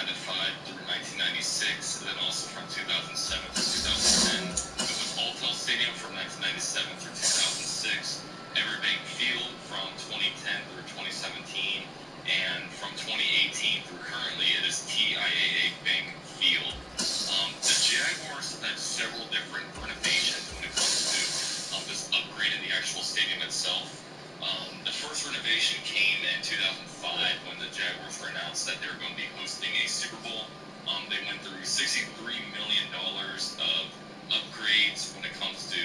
Madden 5 through 1996, and then also from 2007 to 2010. It was Alltel Stadium from 1997 through 2006, Everbank Field from 2010 through 2017, and from 2018 through currently it is TIAA Bank Field. The Jaguars had several different renovations when it comes to this upgrade in the actual stadium itself. The first renovation came in 2005 when the Jaguars were announced that they were going to be hosting a Super Bowl. They went through $63 million of upgrades when it comes to,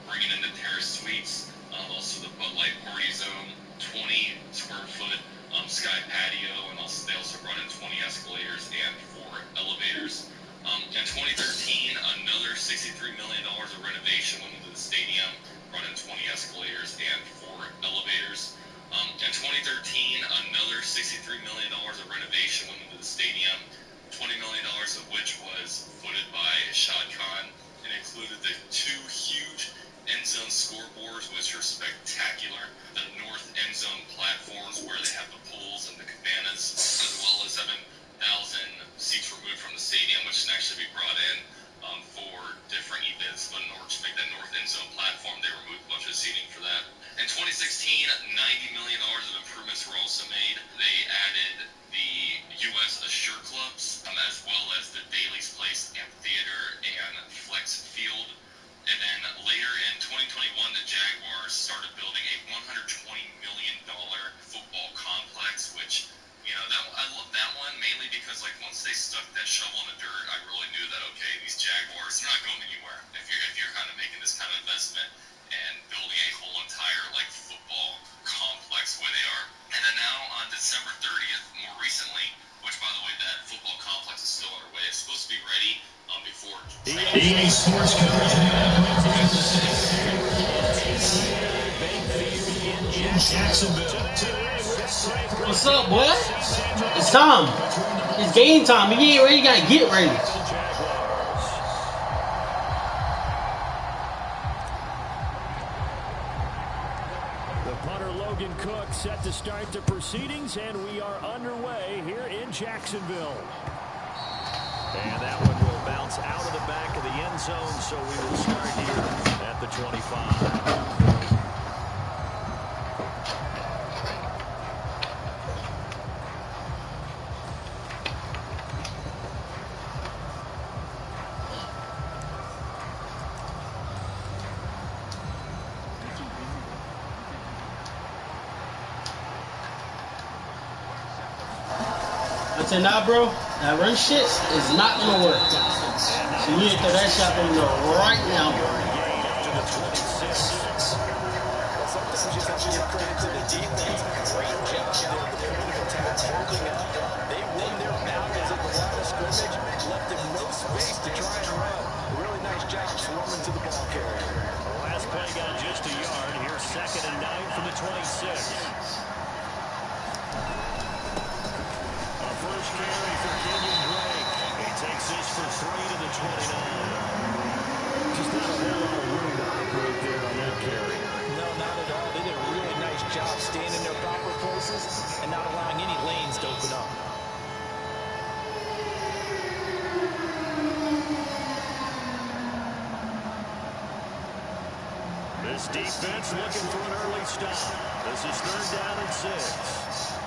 bringing in the terrace suites, also the Bud Light Party Zone, 20 square foot sky patio, and they also brought in 20 escalators and 4 elevators. In 2013, another $63 million of renovation went into the stadium, brought in 20 escalators and 4 elevators. In 2013, another $63 million of renovation went into the stadium, $20 million of which was footed by Shad Khan, and included the 2 huge end zone scoreboards, which are spectacular, the north end zone platforms where they have the pools and the cabanas, as well as 7,000 seats removed from the stadium, which can actually be brought in for different events. But in order to make that north end zone platform, they removed a bunch of seating for that. In 2016, $90 million of improvements were also made. They added the U.S. Assure Clubs, as well as the Daly's Place Amphitheater and Flex Field. And then later in 2021, the Jaguars started building a $120 million football complex, which, I love that one mainly because, once they stuck that shovel in the dirt, I really knew that, okay, these Jaguars, they're not going anywhere if you're kind of making this kind of investment and building a whole entire, football complex the way they are. And then now on December 30th, more recently, which, by the way, that football complex is still underway. It's supposed to be ready before EA Sports coverage in Jacksonville. What's up, boy? It's time. It's game time. You ain't ready, you gotta get ready. The punter Logan Cook set to start the proceedings, and we are underway here in Jacksonville. And that one will bounce out of the back of the end zone, so we will start here at the 25. I said, nah, bro, that run shit is not gonna work. So you need to throw that shot in the right now, bro. Sometimes you have to give credit to the defense. Great job there. The point of attack holding up. They won their battles at the line of scrimmage, left them no space to try and run. A really nice job swarming to the ball carrier. The last play got just a yard. Here's 2nd and 9 from the 26. First carry for Kenyon Drake. He takes this for 3 to the 29. Just not a whole lot of room to operate there on that carry. No, not at all. They did a really nice job staying in their proper places and not allowing any lanes to open up. This defense looking for an early stop. This is 3rd down and 6.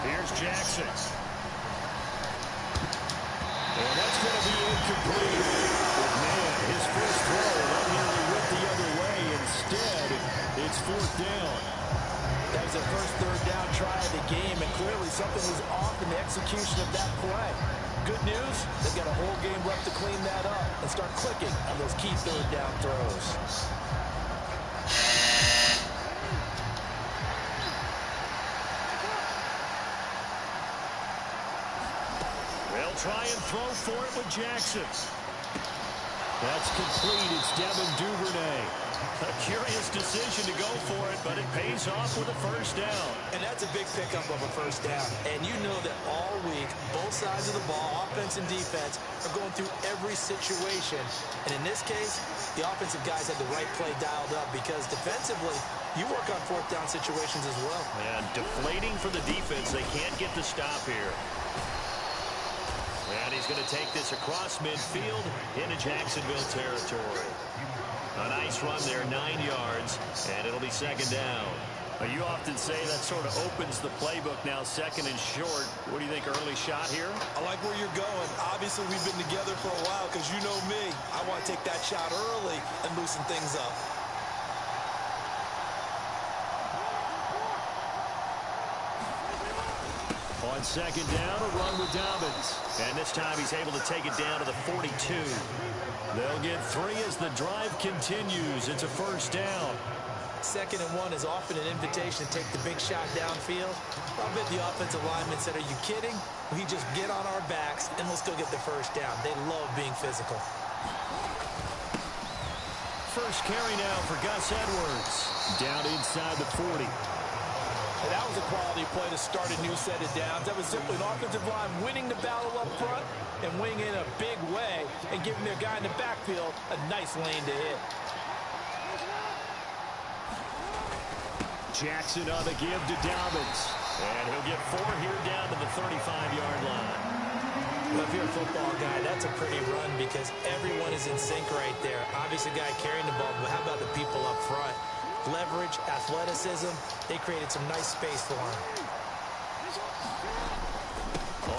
Here's Jackson. And that's going to be incomplete. But man, his first throw nearly went the other way. Instead, it's 4th down. That was their first 3rd down try of the game, and clearly something was off in the execution of that play. Good news, they've got a whole game left to clean that up and start clicking on those key 3rd down throws. Try and throw for it with Jackson. That's complete. It's Devin Duvernay. A curious decision to go for it, but it pays off with a first down. And that's a big pickup of a first down. And you know that all week, both sides of the ball, offense and defense, are going through every situation. And in this case, the offensive guys had the right play dialed up because defensively, you work on fourth down situations as well. And deflating for the defense. They can't get the stop here. And he's going to take this across midfield into Jacksonville territory. A nice run there, 9 yards, and it'll be second down. You often say that sort of opens the playbook now, second and short. What do you think, early shot here? I like where you're going. Obviously, we've been together for a while because you know me. I want to take that shot early and loosen things up. On second down, a run with Dobbins. And this time he's able to take it down to the 42. They'll get 3 as the drive continues. It's a first down. Second and 1 is often an invitation to take the big shot downfield. I bet the offensive lineman said, are you kidding? We just get on our backs and let's go get the first down. They love being physical. First carry now for Gus Edwards. Down inside the 40. And that was a quality play to start a new set of downs. That was simply an offensive line winning the battle up front and winning in a big way and giving their guy in the backfield a nice lane to hit. Jackson on the give to Dobbins. And he'll get 4 here down to the 35-yard line. Well, if you're a football guy, that's a pretty run because everyone is in sync right there. Obviously, guy carrying the ball, but how about the people up front? Leverage, athleticism, they created some nice space for him.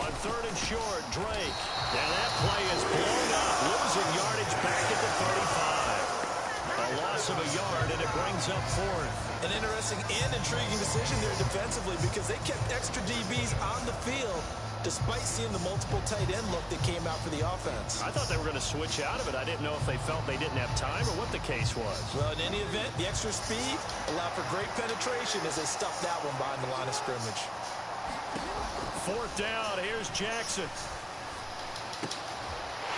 On third and short, Drake. Now that play is blown up, losing yardage back at the 35. A loss of a yard, and it brings up 4th. An interesting and intriguing decision there defensively because they kept extra DBs on the field despite seeing the multiple tight end look that came out for the offense. I thought they were going to switch out of it. I didn't know if they felt they didn't have time or what the case was. Well, in any event, the extra speed allowed for great penetration as they stuffed that one behind the line of scrimmage. 4th down, here's Jackson.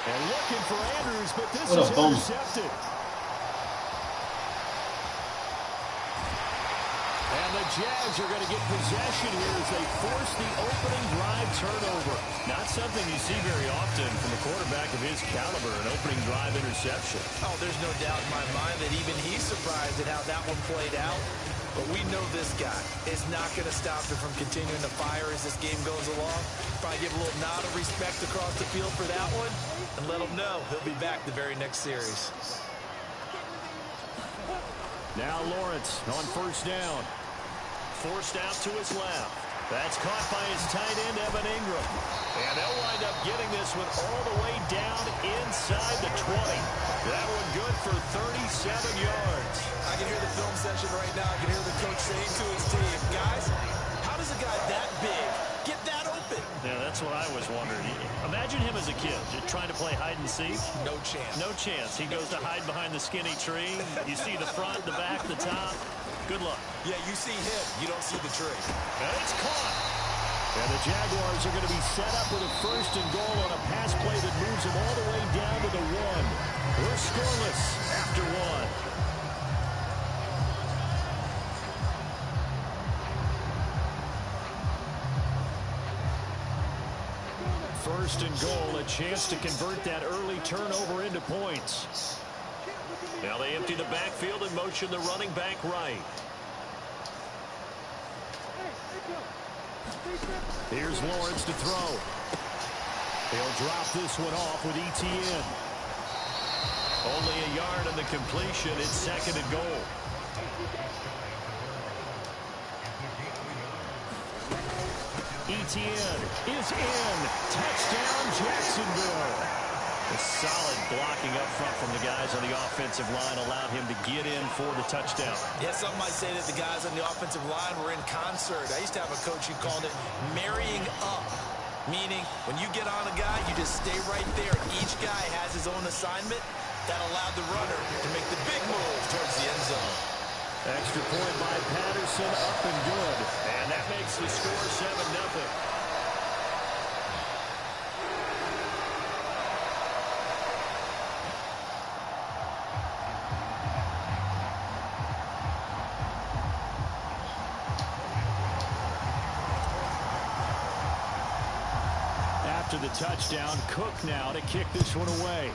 And looking for Andrews, but this is intercepted. And the Jags are going to get possession here as they force the opening drive turnover. Not something you see very often from a quarterback of his caliber, an opening drive interception. Oh, there's no doubt in my mind that even he's surprised at how that one played out. But we know this guy is not going to stop him from continuing to fire as this game goes along. Probably give a little nod of respect across the field for that one and let him know he'll be back the very next series. Now Lawrence on first down. Forced out to his left. That's caught by his tight end, Evan Ingram. And they'll wind up getting this one all the way down inside the 20. That one good for 37 yards. I can hear the film session right now. I can hear the coach saying to his team, guys, how does a guy that big get that open? Yeah, that's what I was wondering. Imagine him as a kid, just trying to play hide and seek. No chance. No chance. He goes to hide behind the skinny tree. You see the front, the back, the top. Good luck. Yeah, you see him. You don't see the tree. And it's caught. And the Jaguars are going to be set up with a first and goal on a pass play that moves them all the way down to the 1. We're scoreless after 1. First and goal, a chance to convert that early turnover into points. Now they empty the backfield and motion the running back right. Here's Lawrence to throw. He'll drop this one off with ETN. Only a yard on the completion. It's second and goal. ETN is in. Touchdown, Jacksonville. A solid blocking up front from the guys on the offensive line allowed him to get in for the touchdown. Yeah, some might say that the guys on the offensive line were in concert. I used to have a coach who called it marrying up, meaning when you get on a guy, you just stay right there. Each guy has his own assignment. That allowed the runner to make the big move towards the end zone. Extra point by Patterson, up and good. And that makes the score 7-0. after the touchdown. Cook now to kick this one away.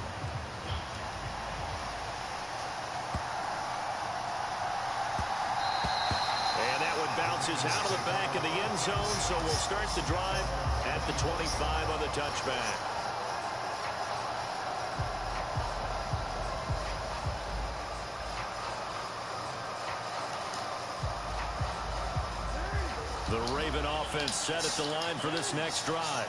And that one bounces out of the back of the end zone, so we'll start the drive at the 25 on the touchback. The Raven offense set at the line for this next drive.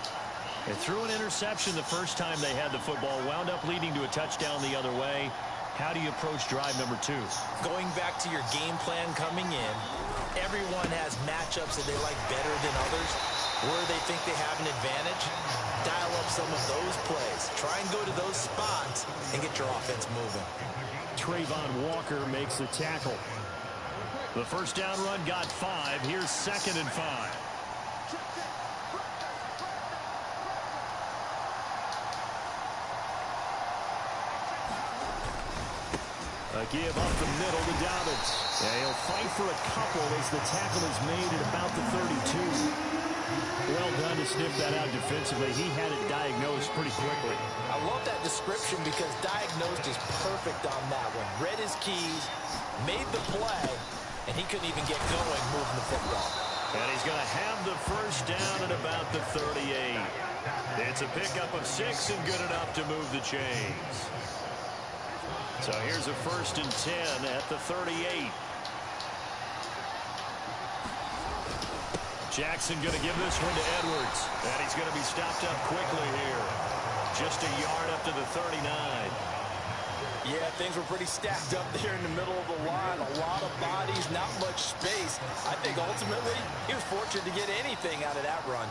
They threw an interception the first time they had the football, wound up leading to a touchdown the other way. How do you approach drive number 2? Going back to your game plan coming in, everyone has matchups that they like better than others. Where they think they have an advantage, dial up some of those plays. Try and go to those spots and get your offense moving. Trayvon Walker makes the tackle. The first down run got 5. Here's 2nd and 5. A give up the middle to Dobbins. Yeah, he'll fight for a couple as the tackle is made at about the 32. Well done to sniff that out defensively. He had it diagnosed pretty quickly. I love that description because diagnosed is perfect on that one. Read his keys, made the play, and he couldn't even get going moving the football. And he's going to have the first down at about the 38. It's a pickup of 6 and good enough to move the chains. So here's a 1st and 10 at the 38. Jackson going to give this one to Edwards. And he's going to be stopped up quickly here. Just a yard up to the 39. Yeah, things were pretty stacked up there in the middle of the line. A lot of bodies, not much space. I think ultimately he was fortunate to get anything out of that run.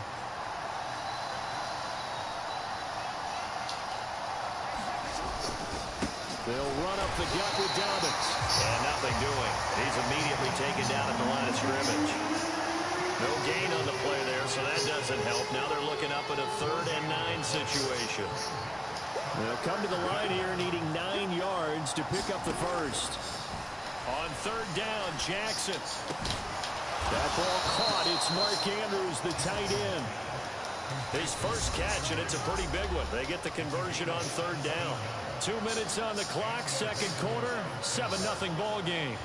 They'll run up the gut with Dobbins. And nothing doing. He's immediately taken down at the line of scrimmage. No gain on the play there, so that doesn't help. Now they're looking up at a 3rd and 9 situation. They'll come to the line here needing 9 yards to pick up the first. On 3rd down, Jackson. That ball caught. It's Mark Andrews, the tight end. His first catch, and it's a pretty big one. They get the conversion on 3rd down. 2 minutes on the clock, 2nd quarter, 7-0 ball game.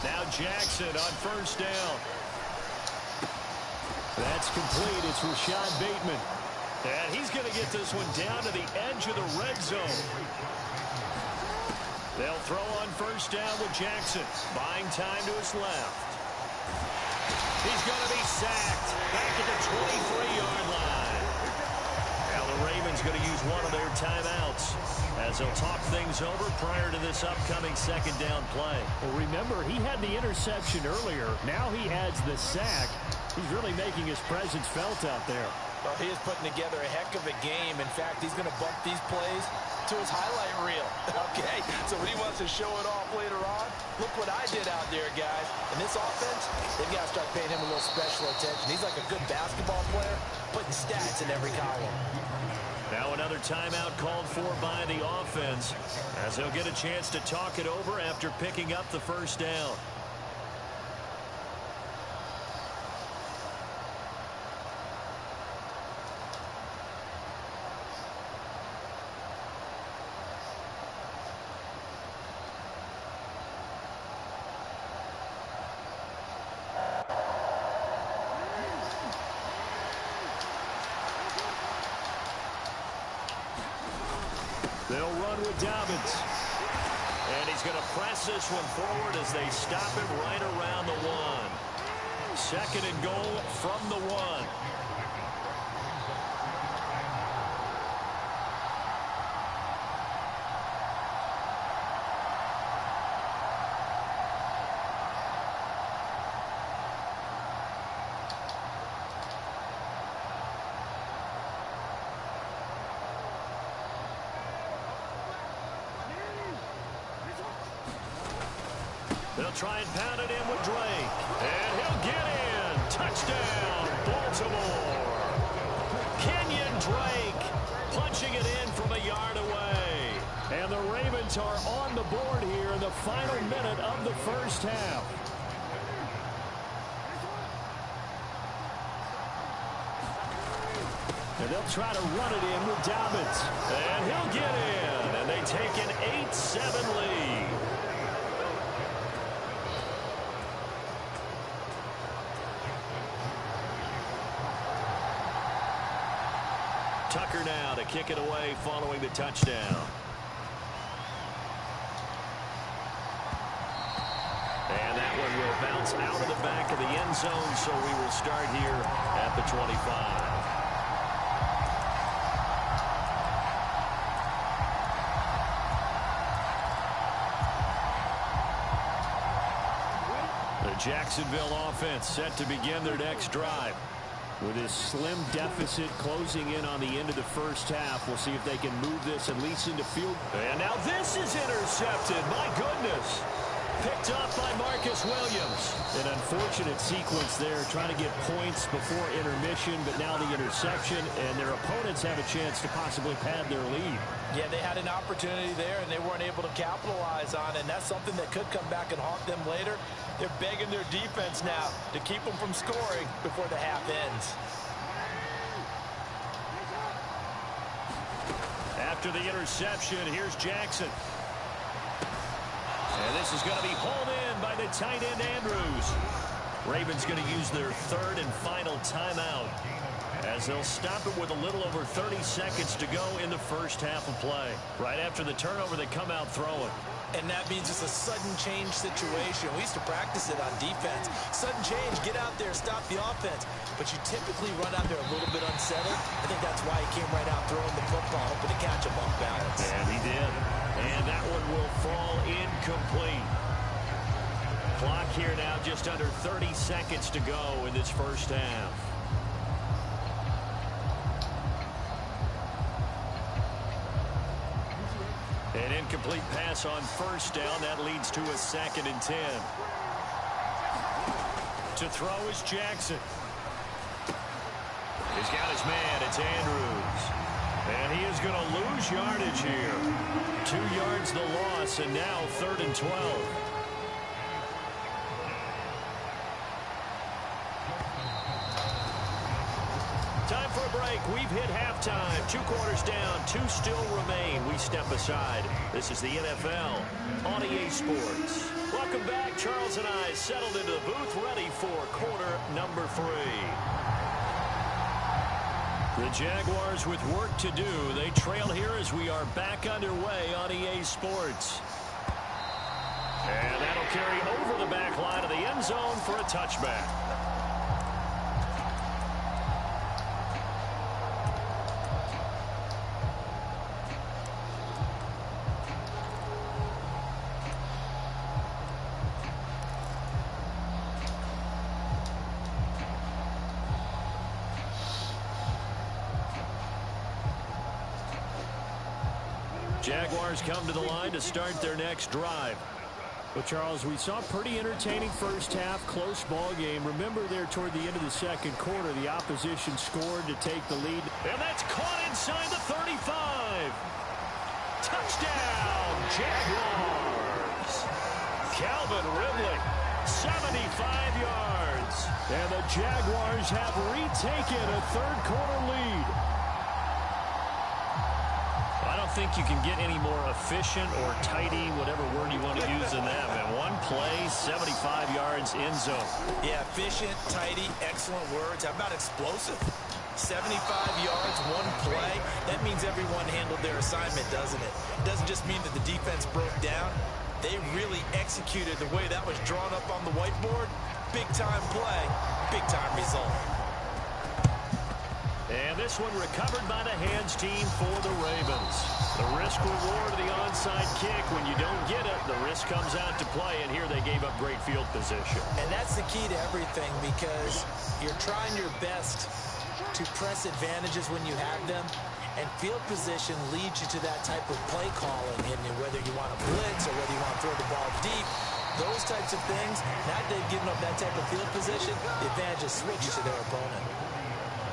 Now Jackson on 1st down. That's complete. It's Rashad Bateman. And he's going to get this one down to the edge of the red zone. They'll throw on 1st down with Jackson. Buying time to his left. He's going to be sacked back at the 23-yard line. Now the Ravens going to use one of their timeouts as they'll talk things over prior to this upcoming 2nd down play. Well, remember, he had the interception earlier. Now he adds the sack. He's really making his presence felt out there. Well, he is putting together a heck of a game. In fact, he's going to bump these plays to his highlight reel. Okay, so when he wants to show it off later on, look what I did out there, guys. And this offense, they've got to start paying him a little special attention. He's like a good basketball player, putting stats in every column. Now another timeout called for by the offense as they'll get a chance to talk it over after picking up the first down. They'll run with Dobbins. And he's going to press this one forward as they stop him right around the 1. 2nd and goal from the 1. They'll try and pound it in with Drake. And he'll get in. Touchdown, Baltimore. Kenyon Drake punching it in from a yard away. And the Ravens are on the board here in the final minute of the first half. And they'll try to run it in with Dobbins. And he'll get in. And they take an 8-7 lead. Tucker now to kick it away following the touchdown. And that one will bounce out of the back of the end zone, so we will start here at the 25. The Jacksonville offense set to begin their next drive. With this slim deficit closing in on the end of the first half, we'll see if they can move this at least into field. And now this is intercepted. My goodness. Picked up by Marcus Williams. An unfortunate sequence there, trying to get points before intermission, but now the interception, and their opponents have a chance to possibly pad their lead. Yeah, they had an opportunity there, and they weren't able to capitalize on it, and that's something that could come back and haunt them later. They're begging their defense now to keep them from scoring before the half ends. After the interception, here's Jackson. And this is going to be hauled in by the tight end Andrews. Ravens going to use their third and final timeout as they'll stop it with a little over 30 seconds to go in the first half of play. Right after the turnover, they come out throwing. And that means it's a sudden change situation. We used to practice it on defense. Sudden change, get out there, stop the offense. But you typically run out there a little bit unsettled. I think that's why he came right out throwing the football, hoping to catch him off balance. And he did. And that one will fall incomplete. Clock here now just under 30 seconds to go in this first half. An incomplete pass on first down. That leads to a 2nd and 10. To throw is Jackson. He's got his man. It's Andrews. And he is going to lose yardage here. 2 yards the loss, and now 3rd and 12. Time for a break. We've hit halftime. 2 quarters down. 2 still remain. We step aside. This is the NFL on EA Sports. Welcome back. Charles and I settled into the booth, ready for quarter number 3. The Jaguars with work to do. They trail here as we are back underway on EA Sports. And that'll carry over the back line of the end zone for a touchback. Jaguars come to the line to start their next drive. Well, Charles, we saw a pretty entertaining first half, close ball game. Remember there toward the end of the second quarter, the opposition scored to take the lead. And that's caught inside the 35. Touchdown, Jaguars. Calvin Ridley, 75 yards. And the Jaguars have retaken a third-quarter lead. I don't think you can get any more efficient or tidy, whatever word you want to use in that, man. One play, 75 yards, end zone. Yeah, efficient, tidy, excellent words. How about explosive? 75 yards, one play. That means everyone handled their assignment, doesn't it? It doesn't just mean that the defense broke down. They really executed the way that was drawn up on the whiteboard. Big-time play, big-time result. And this one recovered by the hands team for the Ravens. The risk-reward of the onside kick. When you don't get it, the risk comes out to play, and here they gave up great field position. And that's the key to everything, because you're trying your best to press advantages when you have them, and field position leads you to that type of play calling, and whether you want to blitz or whether you want to throw the ball deep, those types of things. Now they've given up that type of field position, the advantage is switched to their opponent.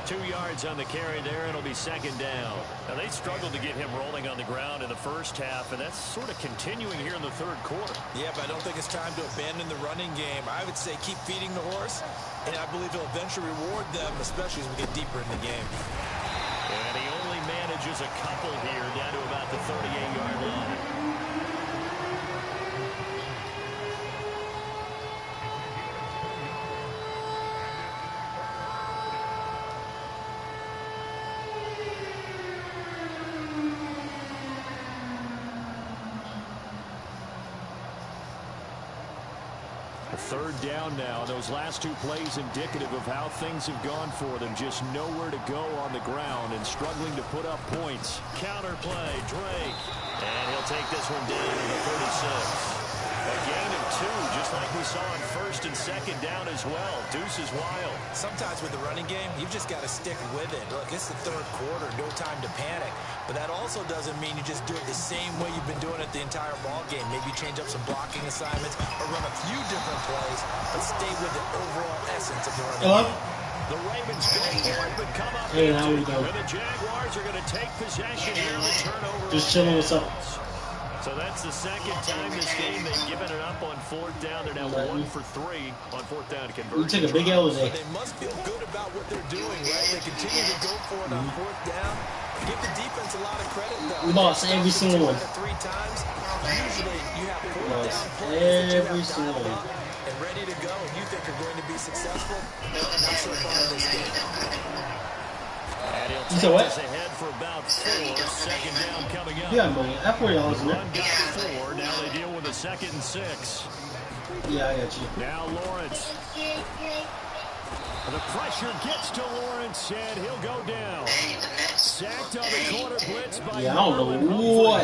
2 yards on the carry there. It'll be second down. Now, they struggled to get him rolling on the ground in the first half, and that's sort of continuing here in the third quarter. Yeah, but I don't think it's time to abandon the running game. I would say keep feeding the horse, and I believe he'll eventually reward them, especially as we get deeper in the game. And he only manages a couple here down to about the 38-yard line. Third down now. Those last two plays indicative of how things have gone for them. Just nowhere to go on the ground and struggling to put up points. Counter play, Drake. And he'll take this one down to the 36. A gain of 2, just like we saw on first and second down as well. Deuce is wild. Sometimes with the running game, you've just got to stick with it. Look, it's the third quarter, no time to panic. But that also doesn't mean you just do it the same way you've been doing it the entire ball game. Maybe change up some blocking assignments or run a few different plays, but stay with the overall essence of the running game. The Ravens go for it, but come up hey, how we go? and the Jaguars are going to take possession here on the turnover. Just chilling. What's up? So that's the second time this game they've given it up on fourth down. They're now 1 for 3 on fourth down conversion. You take a big L today. So they must feel good about what they're doing, right? They continue to go for it on fourth down. Give the defense a lot of credit, though. We lost every single one. 3 times. Usually you have fourth down plays every that you single have one. dialed up and ready to go, and you think are going to be successful. Not so far in this game. And he'll You said what? take us ahead for about 4. Second down coming up. Yeah, money. I have $40 in there. Run got 4. Now they deal with a 2nd and 6. Yeah, I got you. Now Lawrence. The pressure gets to Lawrence, and he'll go down. Sacked on the corner blitz by Yeah, I don't know what.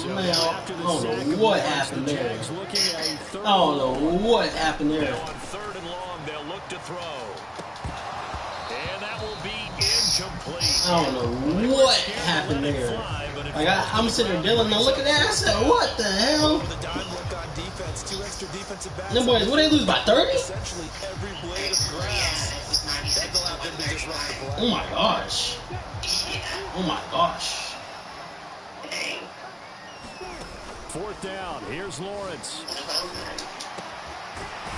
Man, I don't know what happened there. I don't know what happened there. On third and long, they'll look to throw. And that will be incomplete. I don't know what happened there. Like, I'm sitting there dealing, and I look at that, I said, what the hell? The dime look on defense, 2 extra defensive backs. Them boys, what they lose by 30? Essentially every blade of grass. That allowed them to disrupt the play. Oh my gosh. Oh my gosh. Fourth down. Here's Lawrence.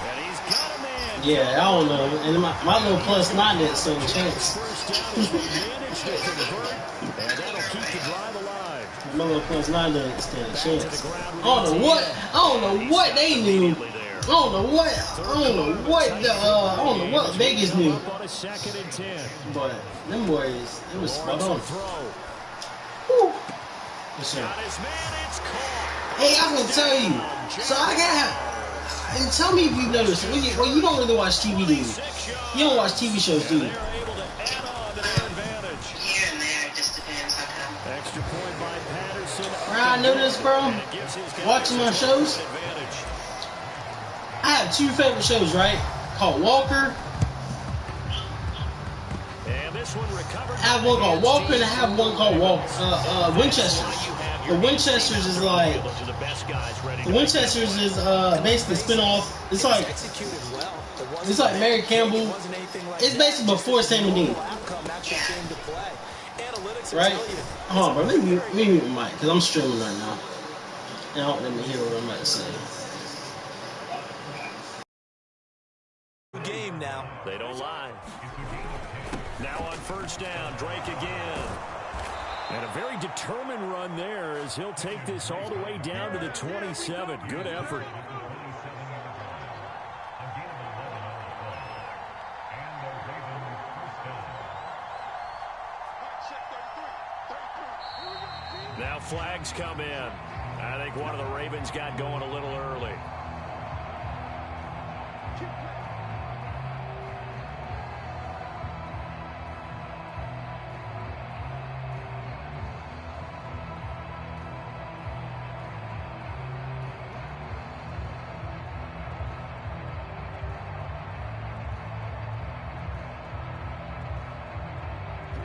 And he's got a man. Yeah, I don't know. And my little +9 didn't stand a chance. First down as they manage to convert. And that'll keep the drive alive. My little +9 didn't stand a chance. I don't know what they knew. I don't know what Vegas knew. But them boys, it was spot on. Woo. Listen. Hey, I'm gonna tell you. So I got. And tell me if you noticed. Well, you don't really watch TV, do you? You don't watch TV shows, do you? I know this, bro. Watching my shows. I have 2 favorite shows, right? Called Walker. I have one called Walker, and I have one called Winchesters. The Winchesters is like basically a spinoff. It's like Mary Campbell. It's basically before Sammy Dean. Right? Hold on, bro. Let me mute my mic because I'm streaming right now. And I don't let me hear what I'm about to say. Game now. They don't lie. Now on first down, Drake again. And a very determined run there as he'll take this all the way down to the 27. Good effort. Now flags come in. I think one of the Ravens got going a little early.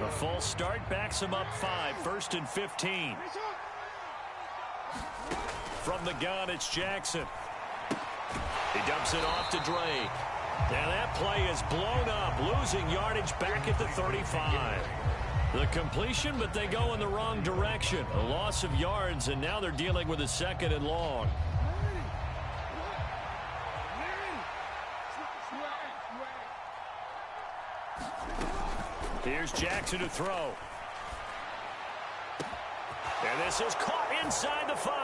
A full start backs him up 5. 1st and 15. From the gun, it's Jackson. He dumps it off to Drake. And that play is blown up, losing yardage back at the 35. The completion, but they go in the wrong direction. A loss of yards, and now they're dealing with a 2nd and long. Here's Jackson to throw. And this is caught inside the 5.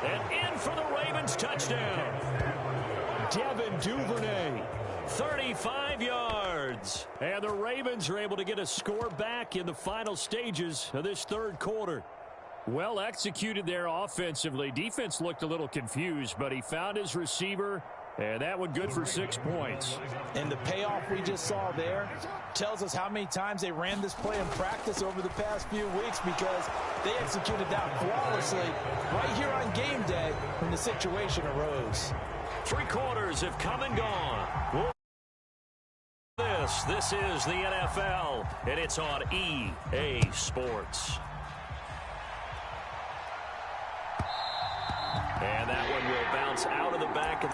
And in for the Ravens touchdown. Devin Duvernay, 35 yards. And the Ravens are able to get a score back in the final stages of this 3rd quarter. Well executed there offensively. Defense looked a little confused, but he found his receiver, and that one good for 6 points. And the payoff we just saw there tells us how many times they ran this play in practice over the past few weeks, because they executed that flawlessly right here on game day when the situation arose. 3 quarters have come and gone. This is the NFL, and it's on EA Sports. And that one will bounce out of the back of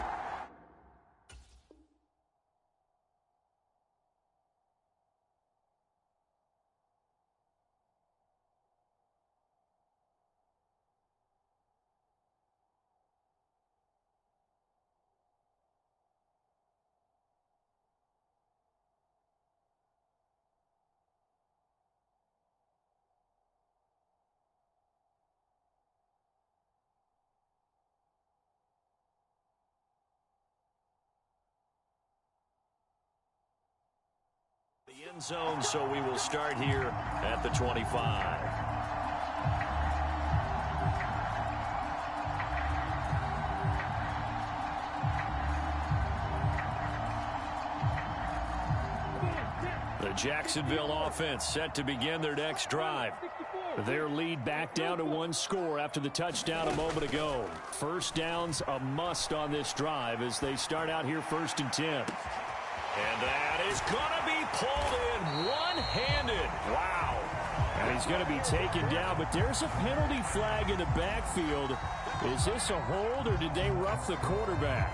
the end zone, so we will start here at the 25. The Jacksonville offense set to begin their next drive. Their lead back down to 1 score after the touchdown a moment ago. First down's a must on this drive as they start out here 1st and 10. And that is going to be pulled in one-handed. Wow. And he's going to be taken down, but there's a penalty flag in the backfield. Is this a hold, or did they rough the quarterback?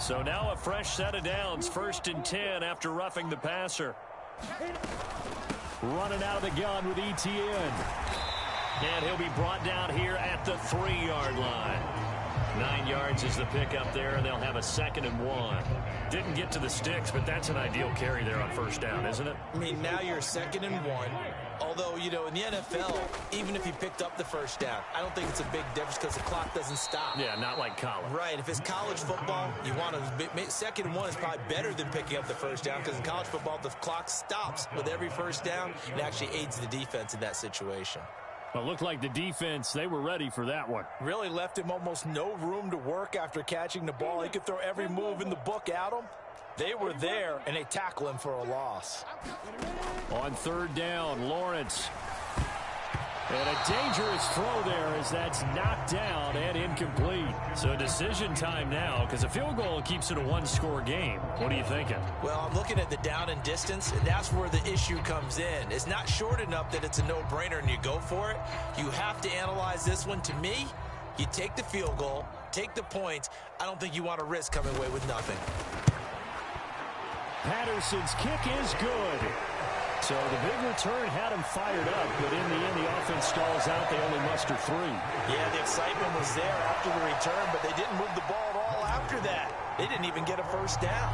So now a fresh set of downs, 1st and 10 after roughing the passer. Running out of the gun with ETN. And he'll be brought down here at the 3-yard line. 9 yards is the pickup there, and they'll have a 2nd and 1. Didn't get to the sticks, but that's an ideal carry there on 1st down, isn't it? I mean, now you're 2nd and 1. Although, you know, in the NFL, even if you picked up the 1st down, I don't think it's a big difference because the clock doesn't stop. Yeah, not like college. Right. If it's college football, you want to 2nd and 1 is probably better than picking up the 1st down, because in college football, the clock stops with every 1st down. It actually aids the defense in that situation. Well, it looked like the defense, they were ready for that one. Really left him almost no room to work after catching the ball. He could throw every move in the book at him. They were there, and they tackle him for a loss. On 3rd down, Lawrence. And a dangerous throw there as that's knocked down and incomplete. So decision time now, because a field goal keeps it a 1-score game. What are you thinking? Well, I'm looking at the down and distance, and that's where the issue comes in. It's not short enough that it's a no-brainer and you go for it. You have to analyze this one. To me, you take the field goal, take the points. I don't think you want to risk coming away with nothing. Patterson's kick is good. So the big return had him fired up, but in the end, the offense stalls out. They only muster 3. Yeah, the excitement was there after the return, but they didn't move the ball at all after that. They didn't even get a 1st down.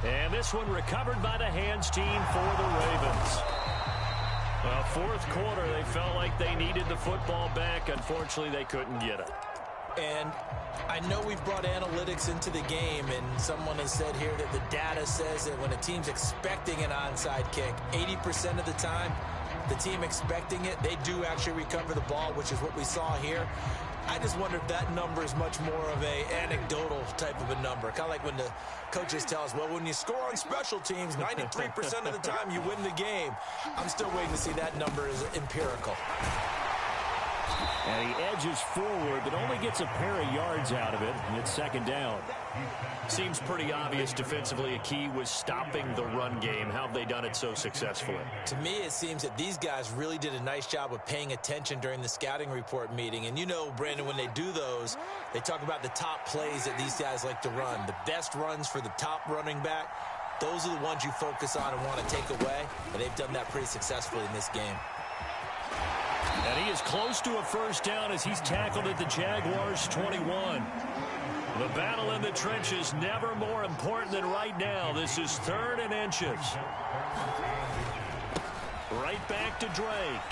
And this one recovered by the hands team for the Ravens. Well, 4th quarter, they felt like they needed the football back. Unfortunately, they couldn't get it. And I know we've brought analytics into the game, and someone has said here that the data says that when a team's expecting an onside kick, 80% of the time, the team expecting it, they do actually recover the ball, which is what we saw here. I just wonder if that number is much more of a anecdotal type of a number. Kind of like when the coaches tell us, well, when you score on special teams, 93% of the time you win the game. I'm still waiting to see that number as empirical. And he edges forward, but only gets a pair of yards out of it, and it's second down. Seems pretty obvious defensively a key was stopping the run game. How have they done it so successfully? To me, it seems that these guys really did a nice job of paying attention during the scouting report meeting. And you know, Brandon, when they do those, they talk about the top plays that these guys like to run. The best runs for the top running back, those are the ones you focus on and want to take away. And they've done that pretty successfully in this game. And he is close to a first down as he's tackled at the Jaguars' 21. The battle in the trenches never more important than right now. This is 3rd and inches. Right back to Drake.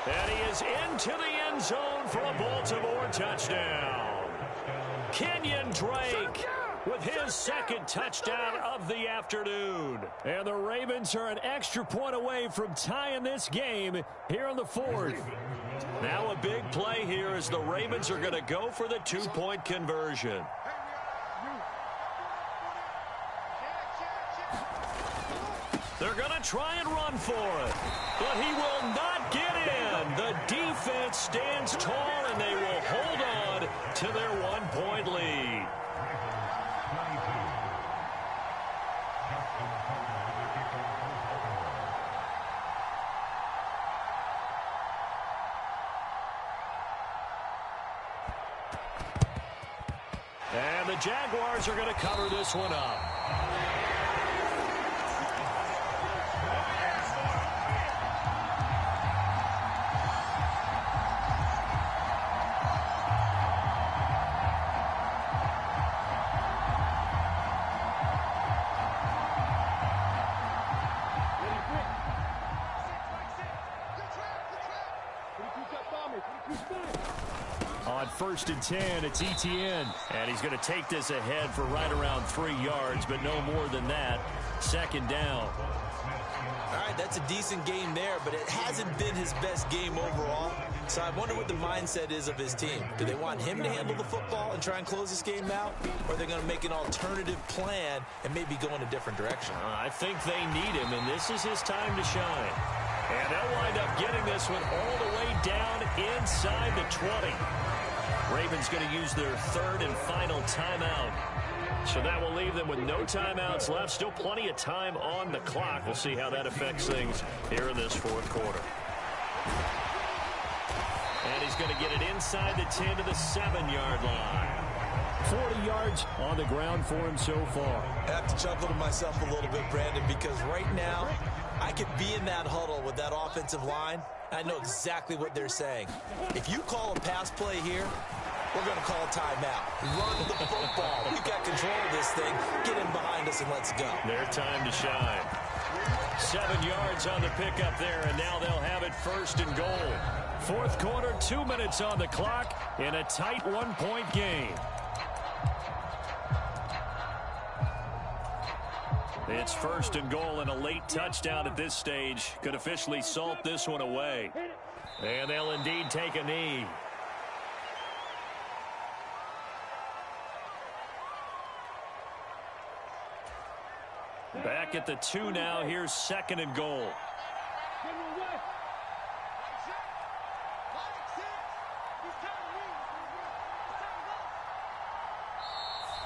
And he is into the end zone for a Baltimore touchdown. Kenyon Drake with his second touchdown of the afternoon. And the Ravens are an extra point away from tying this game here in the 4th. Now a big play here as the Ravens are going to go for the 2-point conversion. They're going to try and run for it, but he will not get in. The defense stands tall, and they will hold on to their 1-point lead. And the Jaguars are going to cover this one up. On 1st and 10, it's Etienne. And he's going to take this ahead for right around 3 yards, but no more than that. Second down. All right, that's a decent game there, but it hasn't been his best game overall. So I wonder what the mindset is of his team. Do they want him to handle the football and try and close this game out? Or are they going to make an alternative plan and maybe go in a different direction? I think they need him, and this is his time to shine. And they'll wind up getting this one all the way down inside the 20. Ravens going to use their 3rd and final timeout. So that will leave them with no timeouts left. Still plenty of time on the clock. We'll see how that affects things here in this 4th quarter. And he's going to get it inside the 10 to the 7-yard line. 40 yards on the ground for him so far. I have to chuckle to myself a little bit, Brandon, because right now I could be in that huddle with that offensive line. I know exactly what they're saying. If you call a pass play here, we're going to call a timeout. Run the football. We've got control of this thing. Get in behind us and let's go. Their time to shine. 7 yards on the pickup there, and now they'll have it 1st and goal. 4th quarter, 2 minutes on the clock in a tight 1-point game. It's 1st and goal, and a late touchdown at this stage could officially salt this one away. And they'll indeed take a knee. Back at the 2 now. Here's 2nd and goal.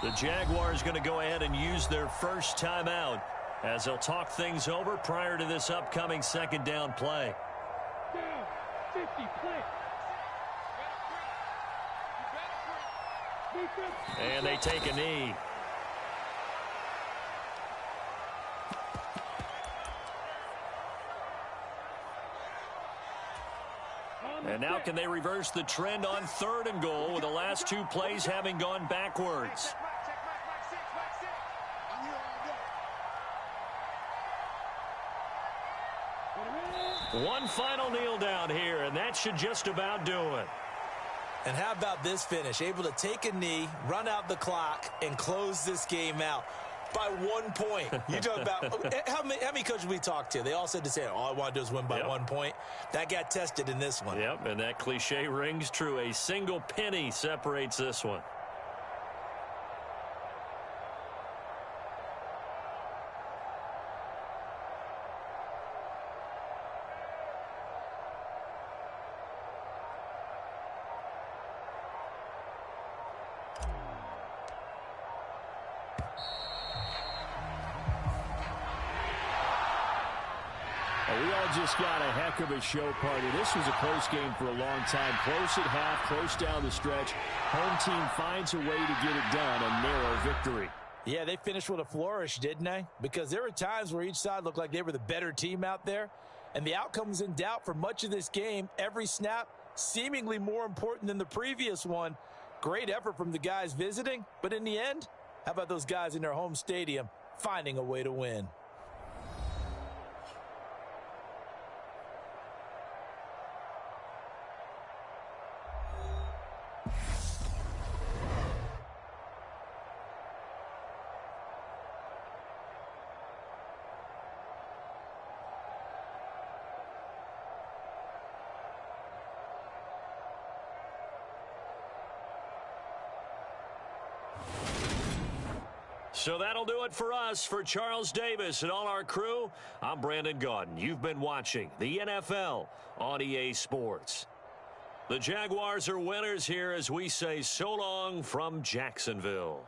The Jaguars going to go ahead and use their first timeout as they'll talk things over prior to this upcoming 2nd down play. And they take a knee. And now can they reverse the trend on 3rd and goal with the last 2 plays having gone backwards? One final kneel down here, and that should just about do it. And how about this finish? Able to take a knee, run out the clock, and close this game out by 1 point. You talk about how many coaches we talked to? They all said the same. All I want to do is win by 1 point. That got tested in this one. Yep, and that cliche rings true. A single penny separates this one. just got a heck of a show party. This was a close game for a long time. Close at half, close down the stretch. Home team finds a way to get it done, a narrow victory. Yeah, they finished with a flourish, didn't they? Because there were times where each side looked like they were the better team out there. And the outcome was in doubt for much of this game. Every snap seemingly more important than the previous one. Great effort from the guys visiting. But in the end, how about those guys in their home stadium finding a way to win? So that'll do it for us. For Charles Davis and all our crew, I'm Brandon Gaudin. You've been watching the NFL on EA Sports. The Jaguars are winners here as we say so long from Jacksonville.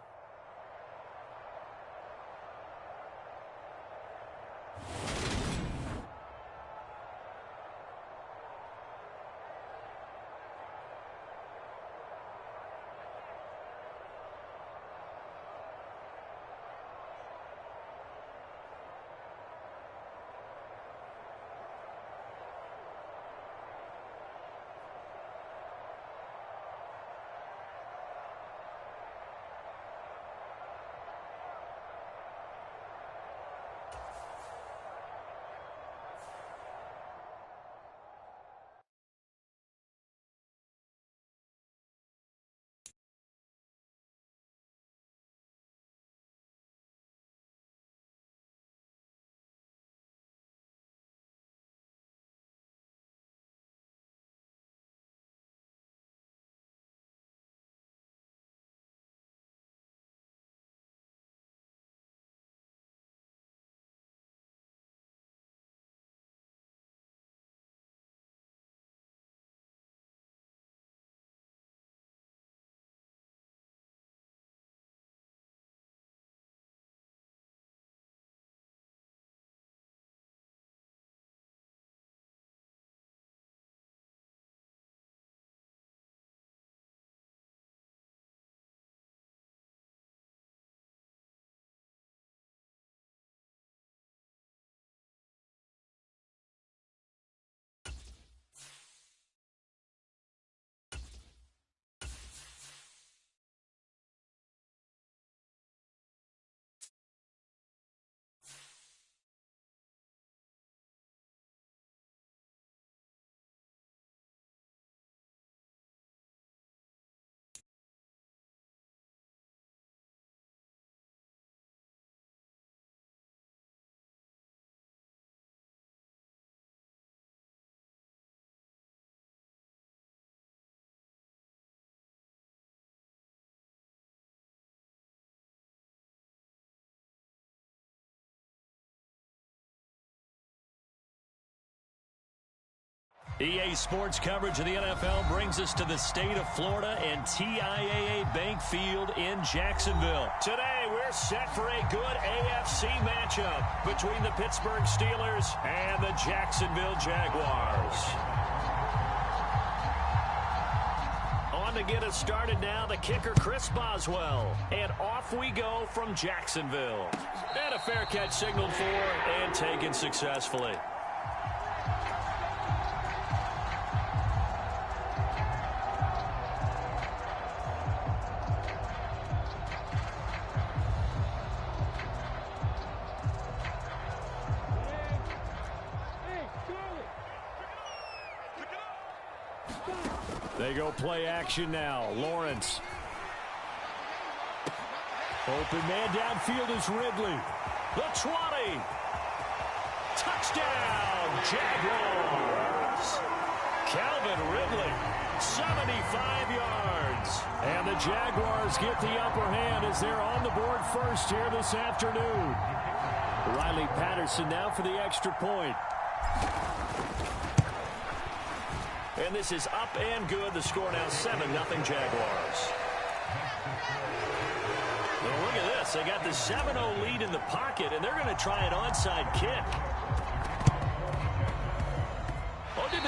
EA Sports coverage of the NFL brings us to the state of Florida and TIAA Bank Field in Jacksonville. Today, we're set for a good AFC matchup between the Pittsburgh Steelers and the Jacksonville Jaguars. On to get us started now, the kicker, Chris Boswell. And off we go from Jacksonville. And a fair catch signaled for and taken successfully. They go play action now. Lawrence. Open man downfield is Ridley. The 20. Touchdown, Jaguars. Calvin Ridley, 75 yards. And the Jaguars get the upper hand as they're on the board first here this afternoon. Riley Patterson now for the extra point. And this is up and good. The score now 7-0 Jaguars. Well, look at this. They got the 7-0 lead in the pocket, and they're going to try an onside kick.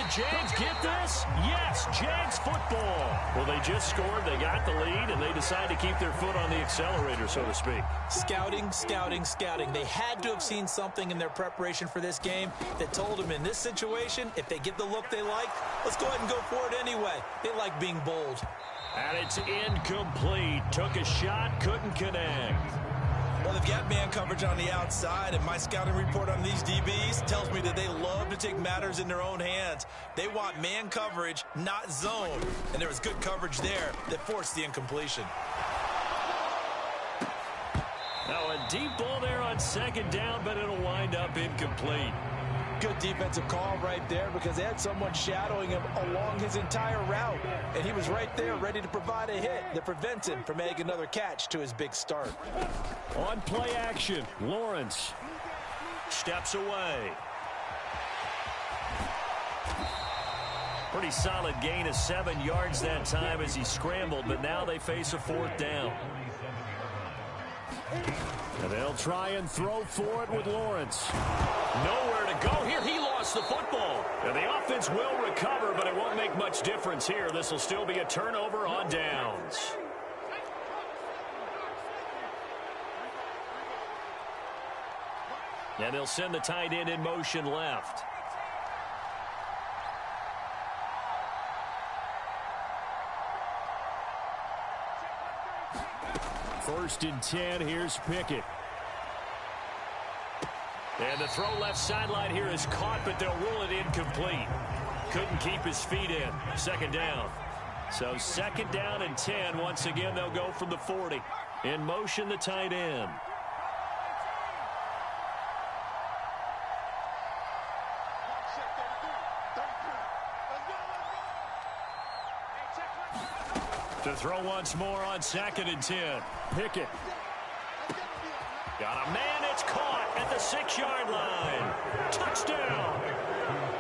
Jags get this? Yes, Jags football. Well, they just scored, they got the lead, and they decide to keep their foot on the accelerator, so to speak. Scouting, scouting, scouting. They had to have seen something in their preparation for this game that told them in this situation, if they get the look they like, let's go ahead and go for it anyway. They like being bold. And it's incomplete. Took a shot, couldn't connect. Well, they've got man coverage on the outside, and my scouting report on these DBs tells me that they love to take matters in their own hands. They want man coverage, not zone. And there was good coverage there that forced the incompletion. Now a deep ball there on second down, but it'll wind up incomplete. Good defensive call right there because they had someone shadowing him along his entire route. And he was right there ready to provide a hit that prevents him from making another catch to his big start. On play action, Lawrence steps away. Pretty solid gain of 7 yards that time as he scrambled, but now they face a 4th down. And they'll try and throw for it with Lawrence. Nowhere to go here. He lost the football. And the offense will recover, but it won't make much difference here. This will still be a turnover on downs. And they'll send the tight end in motion left. First and 10, here's Pickett. And the throw left sideline here is caught, but they'll rule it incomplete. Couldn't keep his feet in. Second down. So second down and 10. Once again, they'll go from the 40. In motion, the tight end. To throw once more on second and 10. Pickett. Got a man, it's caught at the 6-yard line. Touchdown.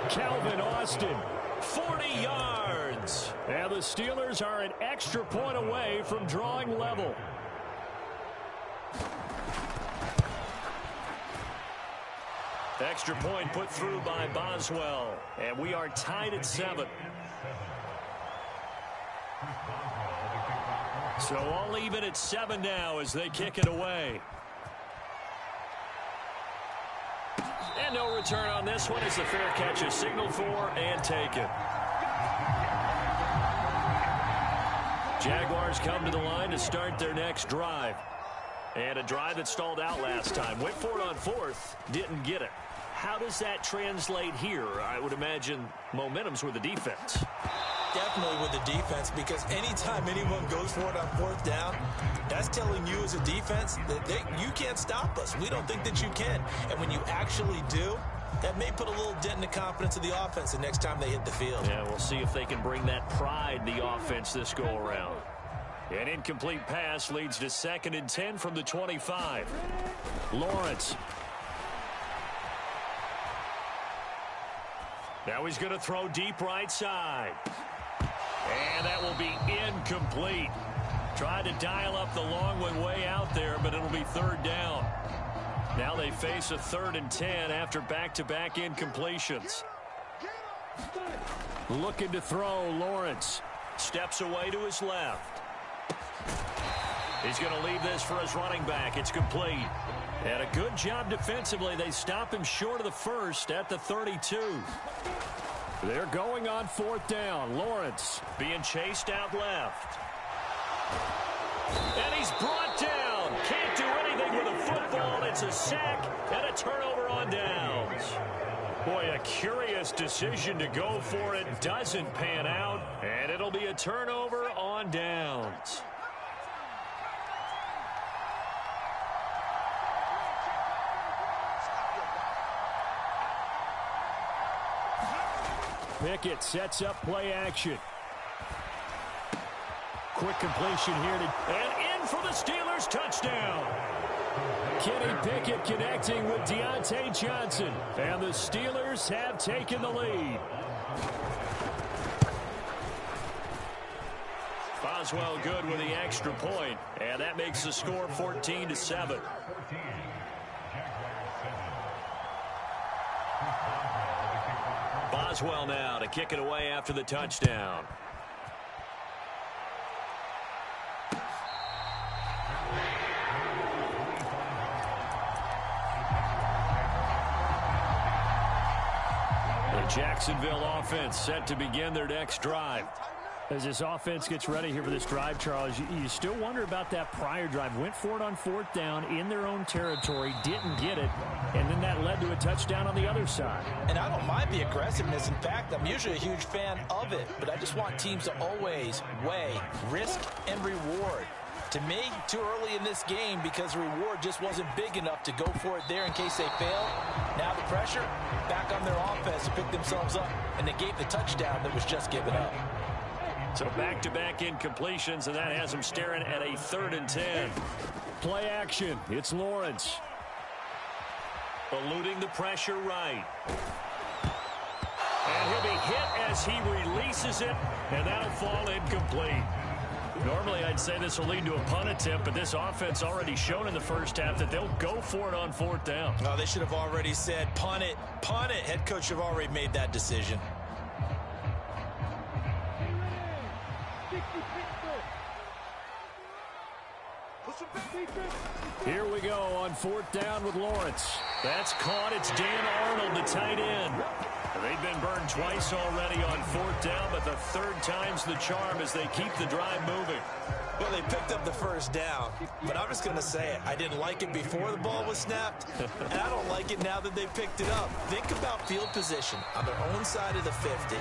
Calvin Austin. 40 yards. And the Steelers are an extra point away from drawing level. Extra point put through by Boswell. And we are tied at 7. So all even at 7 now as they kick it away. And no return on this one as the fair catch is signaled for and taken. Jaguars come to the line to start their next drive. And a drive that stalled out last time. Went for it on 4th, didn't get it. How does that translate here? I would imagine momentum's with the defense. Definitely with the defense, because anytime anyone goes for it on 4th down, that's telling you as a defense that you can't stop us. We don't think that you can. And when you actually do, that may put a little dent in the confidence of the offense the next time they hit the field. Yeah, we'll see if they can bring that pride, the offense, this go-around. An incomplete pass leads to second and 10 from the 25. Lawrence. Now he's going to throw deep right side. And that will be incomplete. Tried to dial up the long one way out there, but it'll be 3rd down. Now they face a 3rd and 10 after back-to-back incompletions. Looking to throw, Lawrence. Steps away to his left. He's going to leave this for his running back. It's complete. And a good job defensively. They stop him short of the first at the 32. They're going on 4th down. Lawrence being chased out left. And he's brought down. Can't do anything with a football. It's a sack and a turnover on downs. Boy, a curious decision to go for it. Doesn't pan out. And it'll be a turnover on downs. Pickett sets up play action. Quick completion here and in for the Steelers touchdown. Kenny Pickett connecting with Deontay Johnson. And the Steelers have taken the lead. Boswell good with the extra point. And that makes the score 14-7. as well now to kick it away after the touchdown. The Jacksonville offense set to begin their next drive. As this offense gets ready here for this drive, Charles, you still wonder about that prior drive. Went for it on 4th down in their own territory, didn't get it, and then that led to a touchdown on the other side. And I don't mind the aggressiveness. In fact, I'm usually a huge fan of it, but I just want teams to always weigh risk and reward. To me, too early in this game because the reward just wasn't big enough to go for it there in case they fail. Now the pressure back on their offense to pick themselves up, and they gave the touchdown that was just given up. So back-to-back incompletions, and that has them staring at a 3rd and 10. Play action. It's Lawrence. Eluding the pressure right. And he'll be hit as he releases it, and that'll fall incomplete. Normally, I'd say this will lead to a punt attempt, but this offense already shown in the first half that they'll go for it on 4th down. Oh, they should have already said, punt it, punt it. Head coach should have already made that decision. Here we go on 4th down with Lawrence. That's caught. It's Dan Arnold, the tight end. They've been burned twice already on 4th down, but the 3rd time's the charm as they keep the drive moving. Well, they picked up the 1st down, but I'm just going to say it. I didn't like it before the ball was snapped, and I don't like it now that they picked it up. Think about field position on their own side of the 50.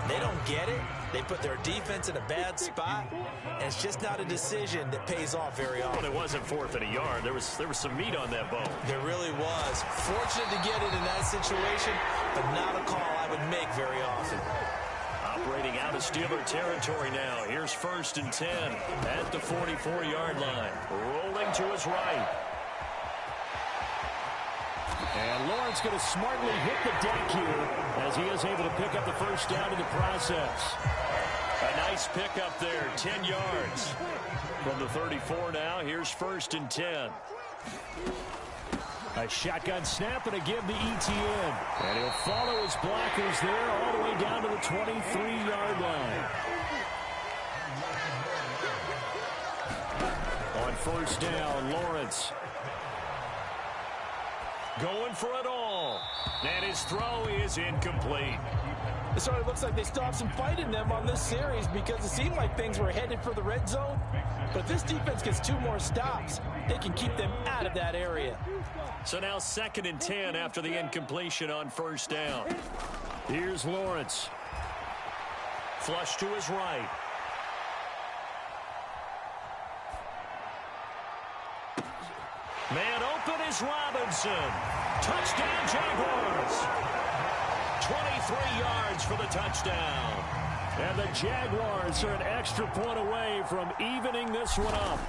They don't get it. They put their defense in a bad spot, and it's just not a decision that pays off very often. Well, it wasn't 4th and a yard. There was some meat on that bone. There really was. Fortunate to get it in that situation, but not a call I would make very often. Operating out of Steeler territory now. Here's 1st and 10 at the 44-yard line. Rolling to his right. And Lawrence going to smartly hit the deck here as he is able to pick up the 1st down in the process. A nice pickup there, 10 yards. From the 34 now, here's 1st and 10. A shotgun snap and a give to ETN. And he'll follow his blockers there all the way down to the 23-yard line. On 1st down, Lawrence going for it all. And his throw is incomplete. It sort of looks like they stopped some fight in them on this series because it seemed like things were headed for the red zone. But if this defense gets 2 more stops, they can keep them out of that area. So now 2nd and 10 after the incompletion on 1st down. Here's Lawrence. Flush to his right. Man open is Robinson. Touchdown Jaguars. 23 yards for the touchdown. And the Jaguars are an extra point away from evening this one up.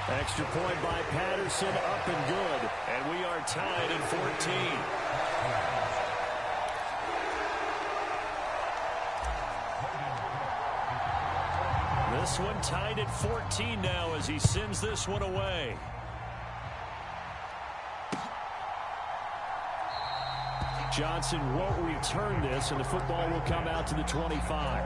Extra point by Patterson, up and good. And we are tied at 14. This one tied at 14 now as he sends this one away. Johnson won't return this, and the football will come out to the 25.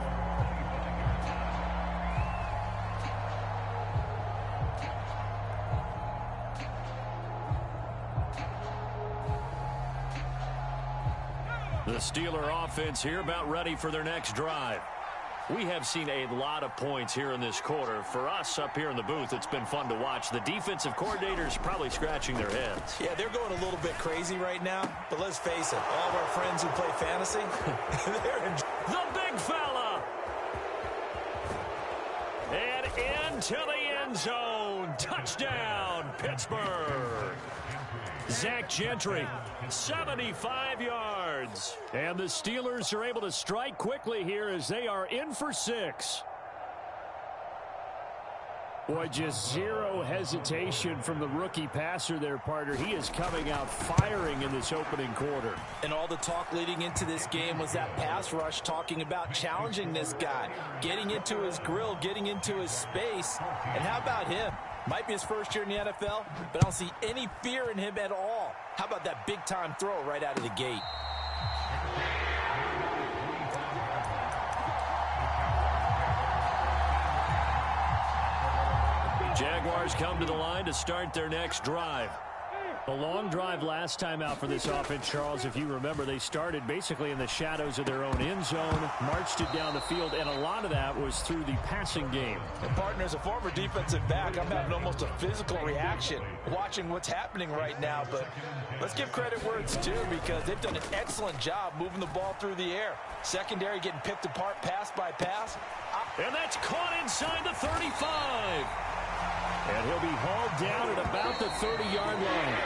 The Steeler offense here about ready for their next drive. We have seen a lot of points here in this quarter. For us up here in the booth, it's been fun to watch. The defensive coordinators probably scratching their heads. Yeah, they're going a little bit crazy right now. But let's face it, all of our friends who play fantasy, they're in the big fella. And into the end zone. Touchdown, Pittsburgh. Zach Gentry, 75 yards. And the Steelers are able to strike quickly here as they are in for 6. Boy, just zero hesitation from the rookie passer there, partner. He is coming out firing in this opening quarter. And all the talk leading into this game was that pass rush talking about challenging this guy, getting into his grill, getting into his space. And how about him? Might be his first year in the NFL, but I don't see any fear in him at all. How about that big-time throw right out of the gate? Jaguars come to the line to start their next drive. A long drive last time out for this offense, Charles. If you remember, they started basically in the shadows of their own end zone, marched it down the field, and a lot of that was through the passing game. And partner, as a former defensive back, I'm having almost a physical reaction watching what's happening right now. But let's give credit where it's due, because they've done an excellent job moving the ball through the air. Secondary getting picked apart pass by pass. And that's caught inside the 35. And he'll be hauled down at about the 30-yard line.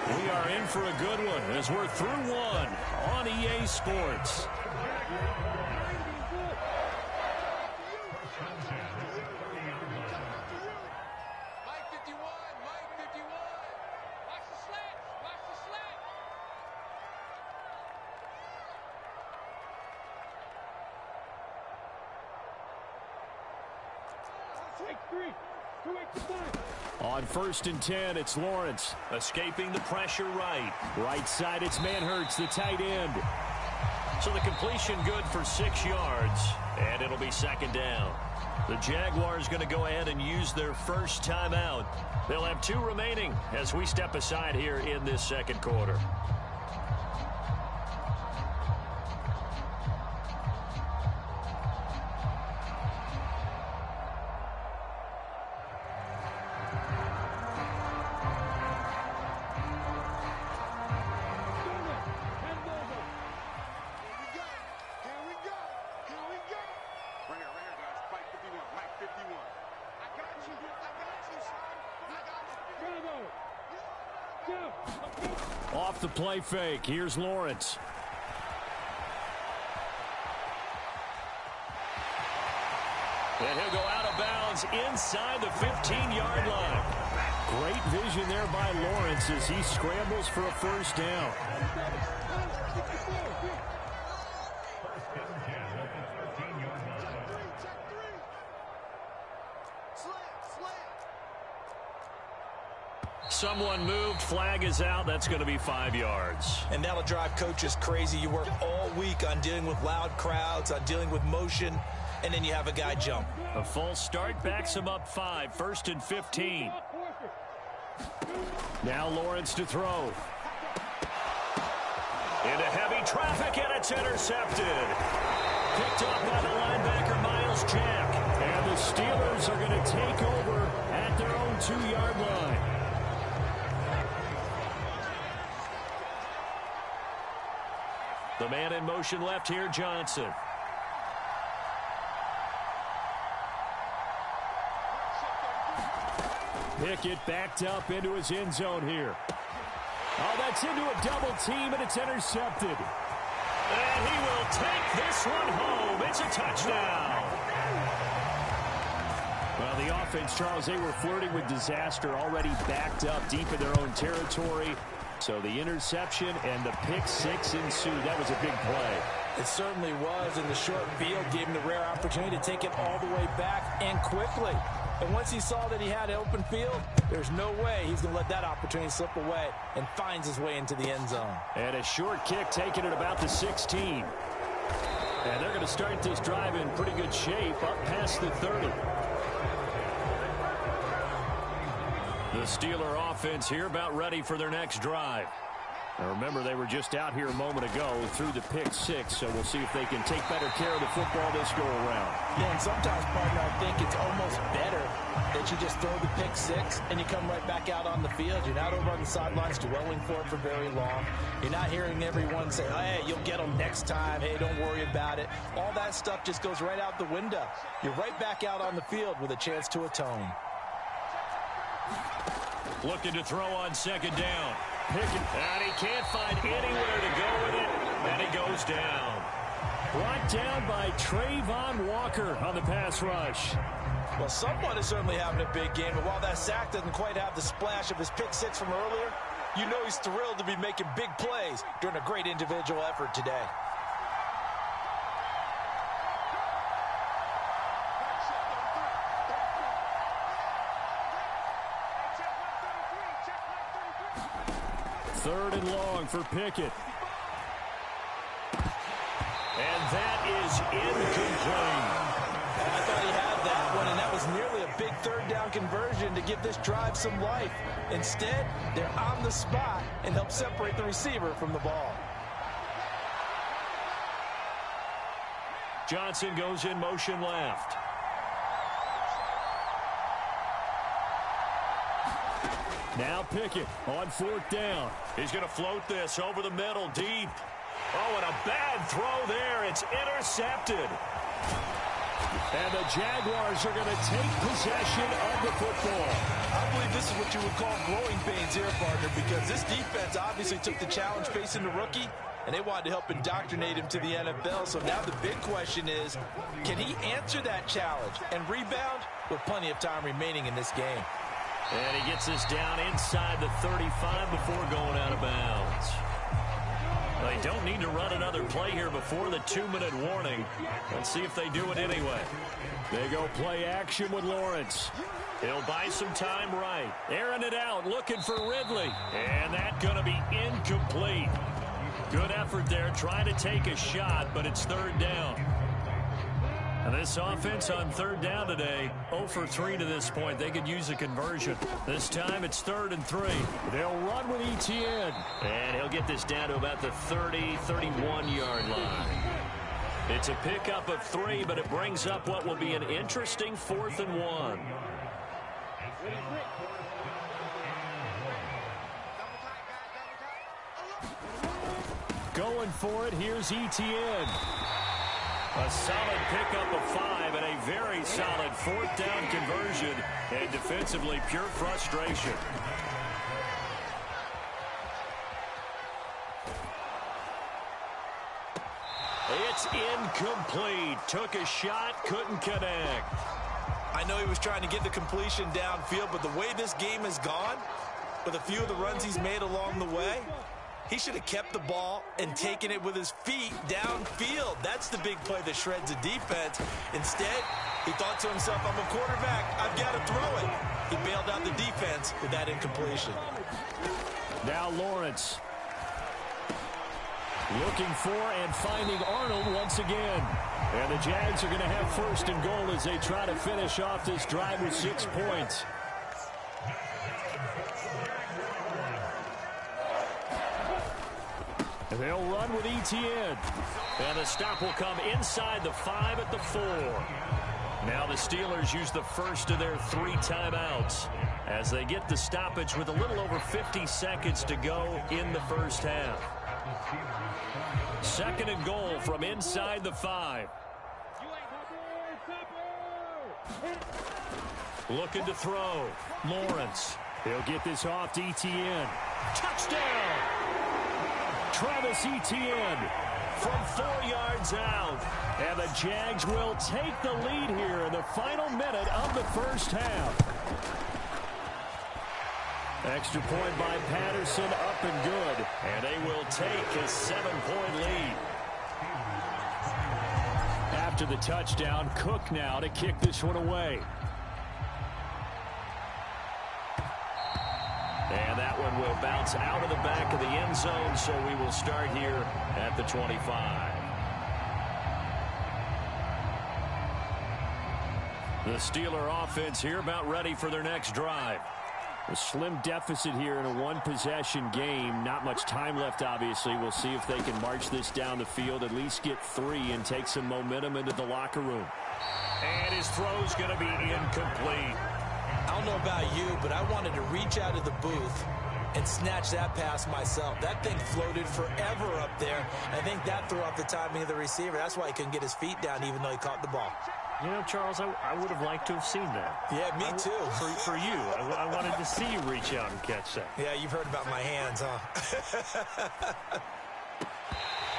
We are in for a good one as we're through one on EA Sports. Mike 51, Mike 51. Watch the slant, watch the slant. Take 3. On 1st and 10, it's Lawrence. Escaping the pressure right. Right side, it's Manhertz, the tight end. So the completion good for 6 yards, and it'll be 2nd down. The Jaguars going to go ahead and use their first timeout. They'll have 2 remaining as we step aside here in this 2nd quarter. Off the play fake, here's Lawrence. And he'll go out of bounds inside the 15-yard line. Great vision there by Lawrence as he scrambles for a first down. Someone moved, flag is out. That's going to be 5 yards. And that'll drive coaches crazy. You work all week on dealing with loud crowds, on dealing with motion, and then you have a guy jump. A false start backs him up 5, 1st and 15. Now Lawrence to throw. Into heavy traffic, and it's intercepted. Picked up by the linebacker, Miles Jack. And the Steelers are going to take over at their own 2-yard line. The man in motion left here, Johnson. Pickett backed up into his end zone here. Oh, that's into a double team, and it's intercepted. And he will take this one home. It's a touchdown. Well, the offense, Charles, they were flirting with disaster, already backed up deep in their own territory. So the interception and the pick 6 ensued. That was a big play. It certainly was, and the short field gave him the rare opportunity to take it all the way back and quickly. And once he saw that he had an open field, there's no way he's going to let that opportunity slip away, and finds his way into the end zone. And a short kick taken at about the 16. And they're going to start this drive in pretty good shape up past the 30. The Steeler offense here about ready for their next drive. Now remember, they were just out here a moment ago through the pick 6, so we'll see if they can take better care of the football this go around. Yeah, and sometimes, partner, I think it's almost better that you just throw the pick 6 and you come right back out on the field. You're not over on the sidelines dwelling for it for very long. You're not hearing everyone say, hey, you'll get them next time. Hey, don't worry about it. All that stuff just goes right out the window. You're right back out on the field with a chance to atone. Looking to throw on 2nd down. Pickett, and he can't find anywhere to go with it, and he goes down. Brought down by Trayvon Walker on the pass rush. Well, someone is certainly having a big game, but while that sack doesn't quite have the splash of his pick 6 from earlier, you know he's thrilled to be making big plays during a great individual effort today. 3rd and long for Pickett. And that is incomplete. I thought he had that one, and that was nearly a big 3rd down conversion to give this drive some life. Instead, they're on the spot and help separate the receiver from the ball. Johnson goes in motion left. Now Pickett on 4th down. He's going to float this over the middle deep. Oh, and a bad throw there. It's intercepted. And the Jaguars are going to take possession of the football. I believe this is what you would call growing pains here, partner, because this defense obviously took the challenge facing the rookie, and they wanted to help indoctrinate him to the NFL. So now the big question is, can he answer that challenge and rebound with plenty of time remaining in this game? And he gets this down inside the 35 before going out of bounds. They don't need to run another play here before the 2-minute warning. Let's see if they do it anyway. They go play action with Lawrence. He'll buy some time right. Airing it out, looking for Ridley. And that's going to be incomplete. Good effort there, trying to take a shot, but it's 3rd down. And this offense on 3rd down today, 0 for 3 to this point. They could use a conversion. This time it's 3rd and 3. They'll run with Etienne. And he'll get this down to about the 30, 31-yard line. It's a pickup of 3, but it brings up what will be an interesting 4th and 1. Going for it, here's Etienne. A solid pickup of 5 and a very solid 4th down conversion. And defensively, pure frustration. It's incomplete. Took a shot, couldn't connect. I know he was trying to get the completion downfield, but the way this game has gone, with a few of the runs he's made along the way, he should have kept the ball and taken it with his feet downfield. That's the big play that shreds the defense. Instead, he thought to himself, I'm a quarterback, I've got to throw it. He bailed out the defense with that incompletion. Now Lawrence. Looking for and finding Arnold once again. And the Jags are going to have 1st and goal as they try to finish off this drive with 6 points. They'll run with Etienne. And the stop will come inside the 5 at the 4. Now the Steelers use the first of their 3 timeouts as they get the stoppage with a little over 50 seconds to go in the first half. 2nd and goal from inside the 5. Looking to throw. Lawrence. He'll get this off to Etienne. Touchdown! Travis Etienne from 4 yards out. And the Jags will take the lead here in the final minute of the first half. Extra point by Patterson, up and good. And they will take a 7-point lead. After the touchdown, Cook now to kick this one away. And that one will bounce out of the back of the end zone, so we will start here at the 25. The Steeler offense here about ready for their next drive. A slim deficit here in a one-possession game. Not much time left, obviously. We'll see if they can march this down the field, at least get 3 and take some momentum into the locker room. And his throw's going to be incomplete. I don't know about you, but I wanted to reach out of the booth and snatch that pass myself. That thing floated forever up there. I think that threw off the timing of the receiver. That's why he couldn't get his feet down even though he caught the ball. You know, Charles, I would have liked to have seen that. Yeah, me too. For you. I wanted to see you reach out and catch that. Yeah, you've heard about my hands, huh?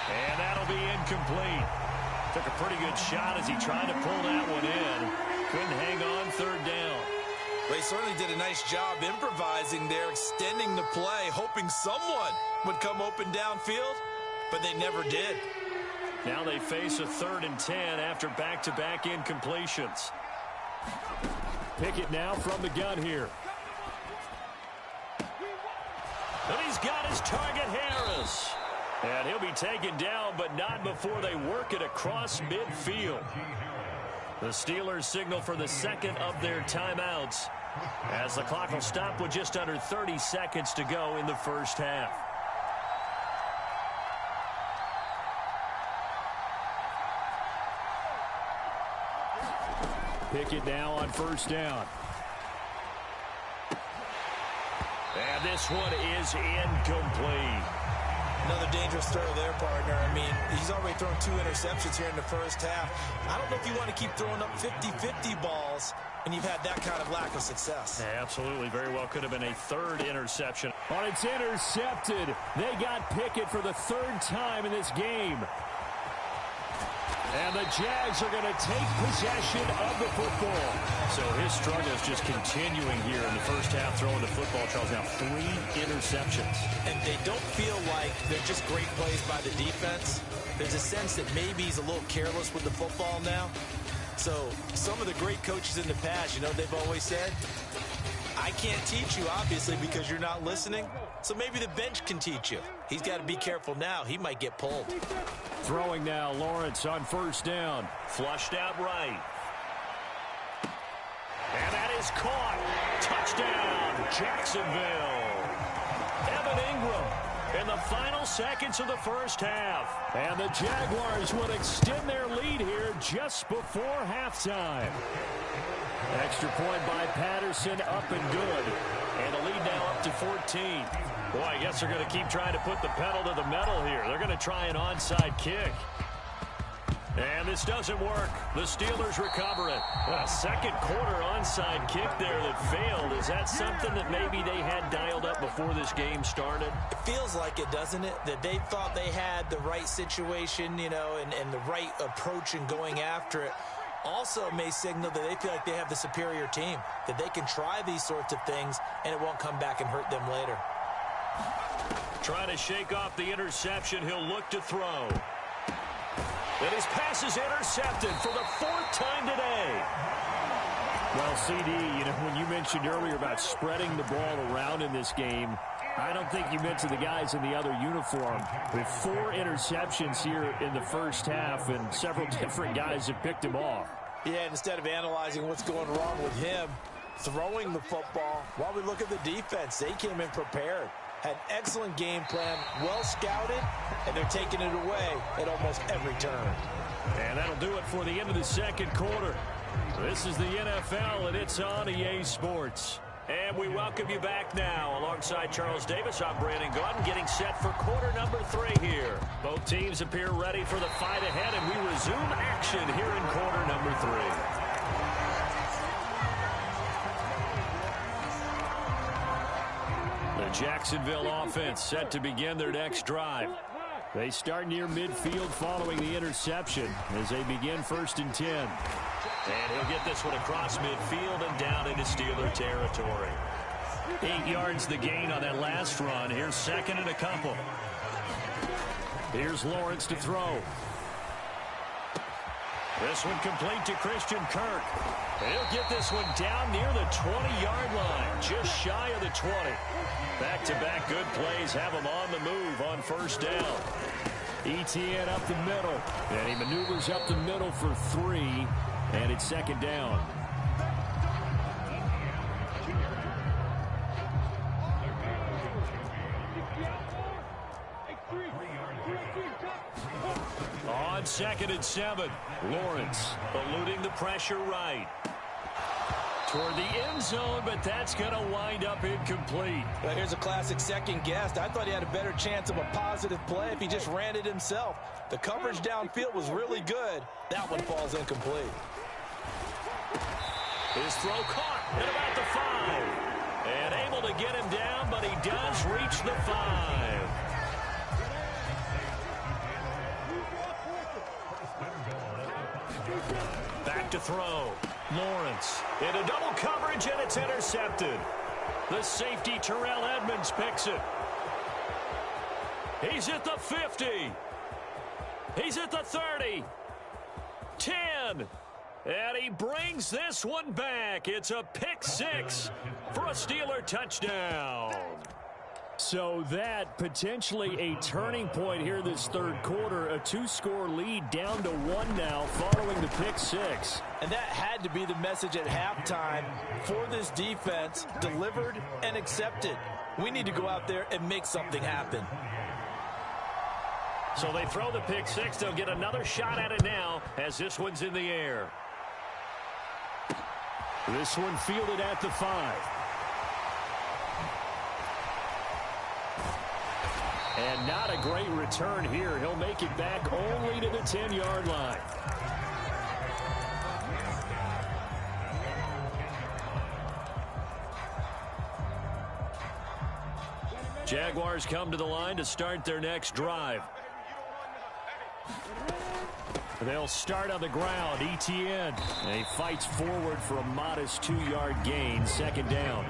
And that'll be incomplete. Took a pretty good shot as he tried to pull that one in. Couldn't hang on 3rd down. They certainly did a nice job improvising there, extending the play, hoping someone would come open downfield, but they never did. Now they face a 3rd and 10 after back-to-back incompletions. Pickett now from the gun here. And he's got his target, Harris. And he'll be taken down, but not before they work it across midfield. The Steelers signal for the second of their timeouts, as the clock will stop with just under 30 seconds to go in the first half. Pickett now on first down. And this one is incomplete. Another dangerous throw there, partner. I mean, he's already thrown 2 interceptions here in the first half. I don't know if you want to keep throwing up 50-50 balls when you've had that kind of lack of success. Yeah, absolutely. Very well could have been a third interception. Oh, it's intercepted. They got Pickett for the 3rd time in this game. And the Jags are going to take possession of the football. So his struggle is just continuing here in the first half, throwing the football. Charles, now 3 interceptions. And they don't feel like they're just great plays by the defense. There's a sense that maybe he's a little careless with the football now. So some of the great coaches in the past, you know what they've always said? I can't teach you, obviously, because you're not listening. So maybe the bench can teach you. He's got to be careful now. He might get pulled. Throwing now, Lawrence on first down. Flushed out right. And that is caught. Touchdown, Jacksonville. Evan Ingram in the final seconds of the first half. And the Jaguars will extend their lead here just before halftime. Extra point by Patterson, up and good. And the lead now up to 14. Boy, I guess they're going to keep trying to put the pedal to the metal here. They're going to try an onside kick. And this doesn't work. The Steelers recover it. A second quarter onside kick there that failed. Is that something that maybe they had dialed up before this game started? It feels like it, doesn't it? That they thought they had the right situation, you know, and the right approach in going after it. Also may signal that they feel like they have the superior team, that they can try these sorts of things and it won't come back and hurt them later. Trying to shake off the interception. He'll look to throw. And his pass is intercepted for the 4th time today. Well, CD, you know, when you mentioned earlier about spreading the ball around in this game, I don't think you mentioned the guys in the other uniform. With 4 interceptions here in the first half, and several different guys have picked him off. Yeah, and instead of analyzing what's going wrong with him, throwing the football, while we look at the defense, they came in prepared. Had an excellent game plan, well scouted, and they're taking it away at almost every turn. And that'll do it for the end of the second quarter. This is the NFL, and it's on EA Sports. And we welcome you back now. Alongside Charles Davis, I'm Brandon Gaudin, getting set for quarter number 3 here. Both teams appear ready for the fight ahead, and we resume action here in quarter number 3. The Jacksonville offense set to begin their next drive. They start near midfield following the interception as they begin 1st and 10. And he'll get this one across midfield and down into Steeler territory. 8 yards the gain on that last run. Here's 2nd and a couple. Here's Lawrence to throw. This one complete to Christian Kirk. He'll get this one down near the 20-yard line, just shy of the 20. Back-to-back good plays have him on the move on first down. ETN up the middle, and he maneuvers up the middle for 3, and it's 2nd down. On 2nd and 7, Lawrence eluding the pressure right. Toward the end zone, but that's going to wind up incomplete. Well, here's a classic second guess. I thought he had a better chance of a positive play if he just ran it himself. The coverage downfield was really good. That one falls incomplete. His throw caught at about the 5. And able to get him down, but he does reach the 5. Back to throw. Lawrence into double coverage, and it's intercepted. The safety, Terrell Edmonds, picks it. He's at the 50. He's at the 30. 10. And he brings this one back. It's a pick 6 for a Steeler touchdown. So that potentially a turning point here this third quarter. A 2-score lead down to 1 now following the pick six. And that had to be the message at halftime for this defense. Delivered and accepted. We need to go out there and make something happen. So they throw the pick six. They'll get another shot at it now as this one's in the air. This one fielded at the 5. And not a great return here. He'll make it back only to the 10-yard line. Jaguars come to the line to start their next drive. They'll start on the ground. Etienne. He fights forward for a modest 2-yard gain. Second down.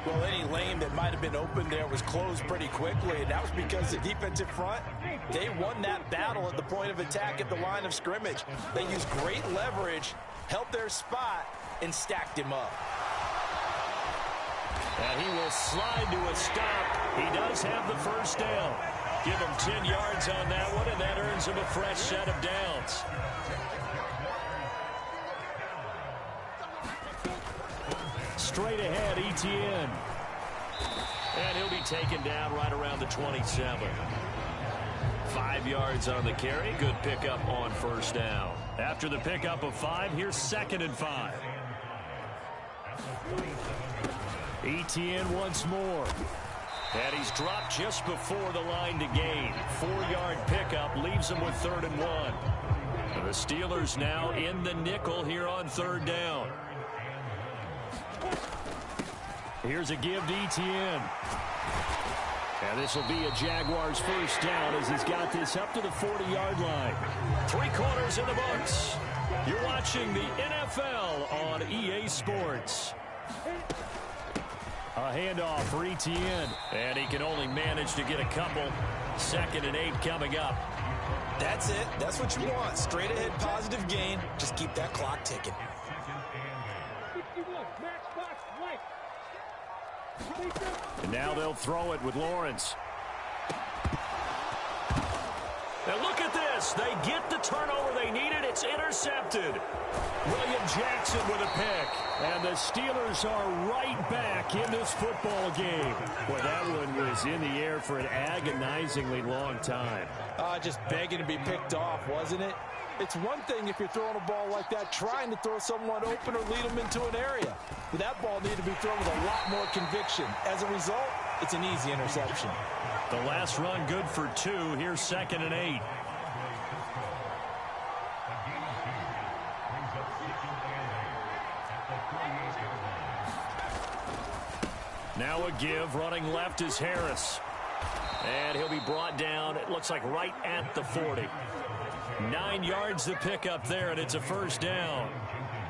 Well, any lane that might have been open there was closed pretty quickly, and that was because the defensive front, they won that battle at the point of attack at the line of scrimmage. They used great leverage, held their spot, and stacked him up. And he will slide to a stop. He does have the first down. Give him 10 yards on that one, and that earns him a fresh set of downs. Straight ahead, Etienne. And he'll be taken down right around the 27. 5 yards on the carry. Good pickup on first down. After the pickup of 5, here's 2nd and 5. Etienne once more. And he's dropped just before the line to gain. 4-yard pickup leaves him with 3rd and 1. The Steelers now in the nickel here on 3rd down. Here's a give to Etienne. And this will be a Jaguars first down as he's got this up to the 40-yard line. 3 quarters in the books. You're watching the NFL on EA Sports. A handoff for Etienne. And he can only manage to get a couple. 2nd and 8 coming up. That's it. That's what you want. Straight ahead positive gain. Just keep that clock ticking. And now they'll throw it with Lawrence. And look at this. They get the turnover they needed. It's intercepted. William Jackson with a pick. And the Steelers are right back in this football game. Boy, that one was in the air for an agonizingly long time. Just begging to be picked off, wasn't it? It's one thing if you're throwing a ball like that, trying to throw someone open or lead them into an area. But that ball needed to be thrown with a lot more conviction. As a result, it's an easy interception. The last run good for 2. Here's 2nd and 8. Now a give. Running left is Harris. And he'll be brought down, it looks like right at the 40. 9 yards to pick up there, and it's a first down.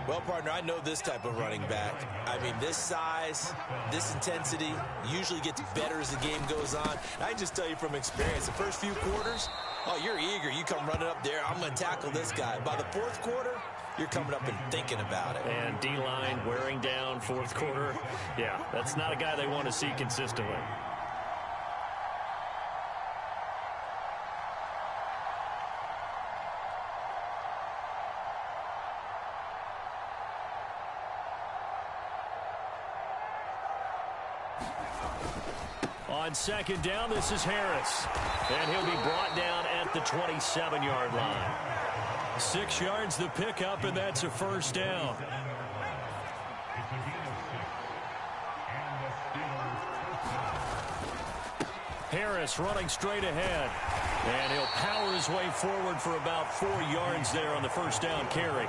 Well, partner, I know this type of running back. I mean, this size, this intensity usually gets better as the game goes on. I can just tell you from experience, the first few quarters, oh, you're eager. You come running up there, I'm going to tackle this guy. By the 4th quarter, you're coming up and thinking about it. And D-line wearing down 4th quarter. Yeah, that's not a guy they want to see consistently. On 2nd down, this is Harris. And he'll be brought down at the 27-yard line. 6 yards the pickup, and that's a first down. Harris running straight ahead. And he'll power his way forward for about 4 yards there on the first down carry.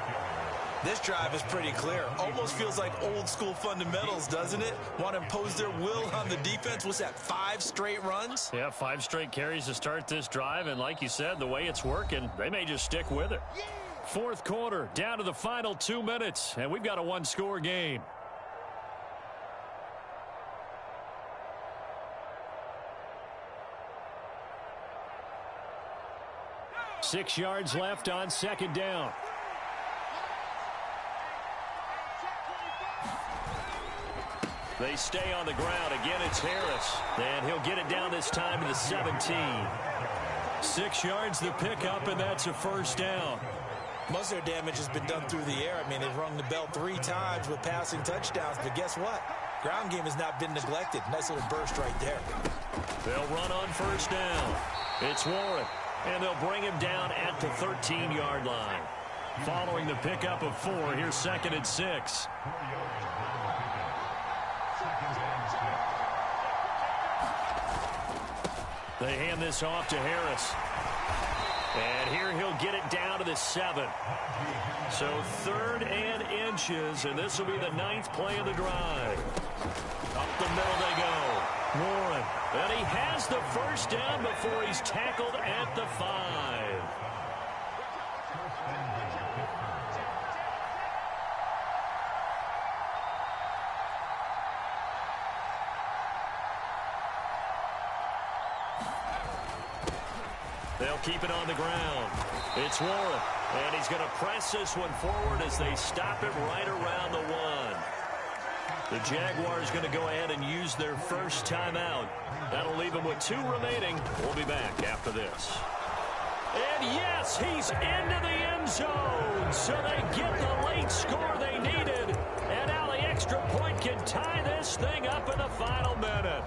This drive is pretty clear. Almost feels like old school fundamentals, doesn't it? Want to impose their will on the defense. What's that, 5 straight runs? Yeah, 5 straight carries to start this drive. And like you said, the way it's working, they may just stick with it. 4th quarter, down to the final 2 minutes. And we've got a 1-score game. Six yards left on 2nd down. They stay on the ground. Again, it's Harris. And he'll get it down this time to the 17. 6 yards the pickup, and that's a first down. Most of their damage has been done through the air. I mean, they've rung the bell 3 times with passing touchdowns, but guess what? Ground game has not been neglected. Nice little burst right there. They'll run on first down. It's Warren, and they'll bring him down at the 13-yard line. Following the pickup of 4, here's 2nd and 6. They hand this off to Harris. And here he'll get it down to the 7. So 3rd and inches, and this will be the 9th play of the drive. Up the middle they go. Warren. And he has the first down before he's tackled at the 5. They'll keep it on the ground. It's Warren, and he's going to press this one forward as they stop it right around the 1. The Jaguars going to go ahead and use their first timeout. That'll leave them with 2 remaining. We'll be back after this. And yes, he's into the end zone. So they get the late score they needed. And now the extra point can tie this thing up in the final minute.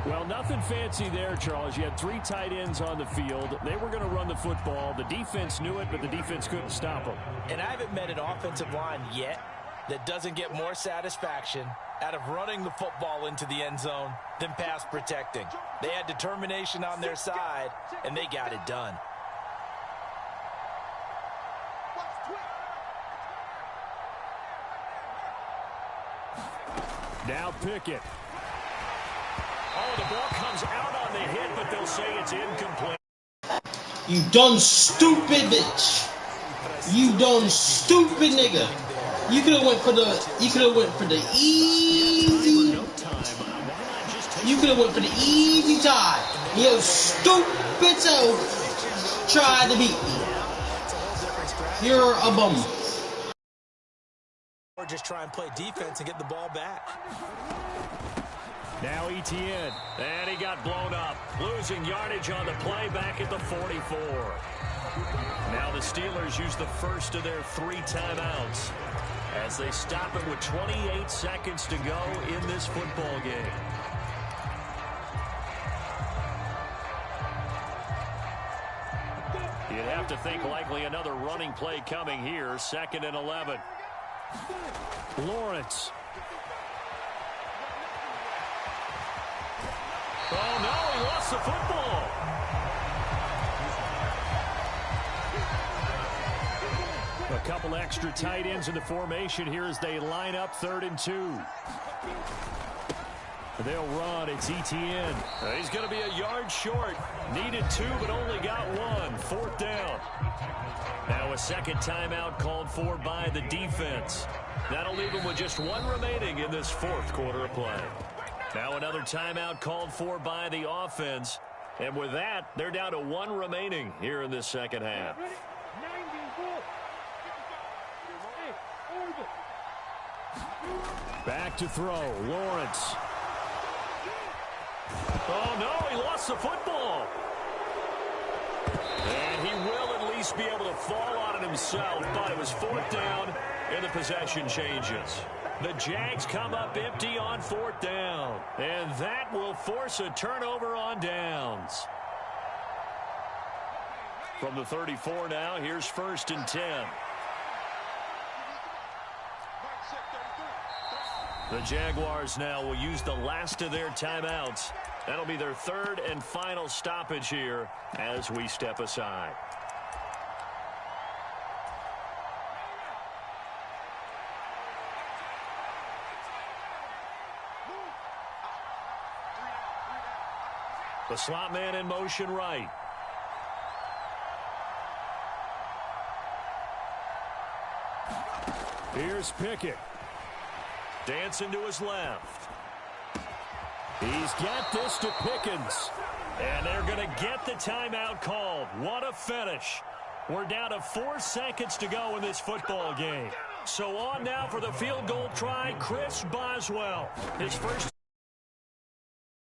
Well, nothing fancy there, Charles. You had 3 tight ends on the field. They were going to run the football. The defense knew it, but the defense couldn't stop them. And I haven't met an offensive line yet that doesn't get more satisfaction out of running the football into the end zone than pass protecting. They had determination on their side, and they got it done. Now Pickett. Oh, the ball comes out on the hit, but they'll say it's incomplete. You done stupid bitch. You done stupid nigga. You could have went for the easy. You could have went for the easy tie. Yo, stupid self tried to beat me. You're a bum. Or just try and play defense and get the ball back. Now Etienne. And he got blown up. Losing yardage on the play back at the 44. Now the Steelers use the first of their 3 timeouts as they stop it with 28 seconds to go in this football game. You'd have to think likely another running play coming here. 2nd and 11. Lawrence. Oh, no, he lost the football. A couple extra tight ends in the formation here as they line up 3rd and 2. They'll run. It's Etienne. He's going to be a yard short. Needed 2, but only got 1. 4th down. Now a second timeout called for by the defense. That'll leave them with just 1 remaining in this 4th quarter of play. Now another timeout called for by the offense. And with that, they're down to 1 remaining here in this second half. Back to throw. Lawrence. Oh, no, he lost the football. And he will at least be able to fall on it himself, but it was 4th down, and the possession changes. The Jags come up empty on 4th down, and that will force a turnover on downs. From the 34 now, here's 1st and 10. The Jaguars now will use the last of their timeouts. That'll be their 3rd and final stoppage here as we step aside. The slot man in motion right. Here's Pickett. Dancing to his left. He's got this to Pickens. And they're going to get the timeout called. What a finish. We're down to 4 seconds to go in this football game. So on now for the field goal try, Chris Boswell. His first,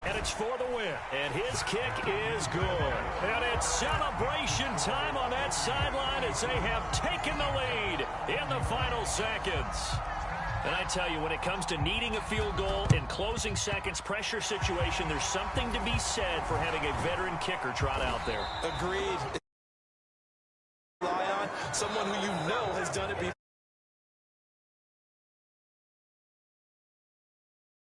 and it's for the win. And his kick is good. And it's celebration time on that sideline as they have taken the lead in the final seconds. And I tell you, when it comes to needing a field goal in closing seconds pressure situation, there's something to be said for having a veteran kicker trot out there. Agreed. Someone who you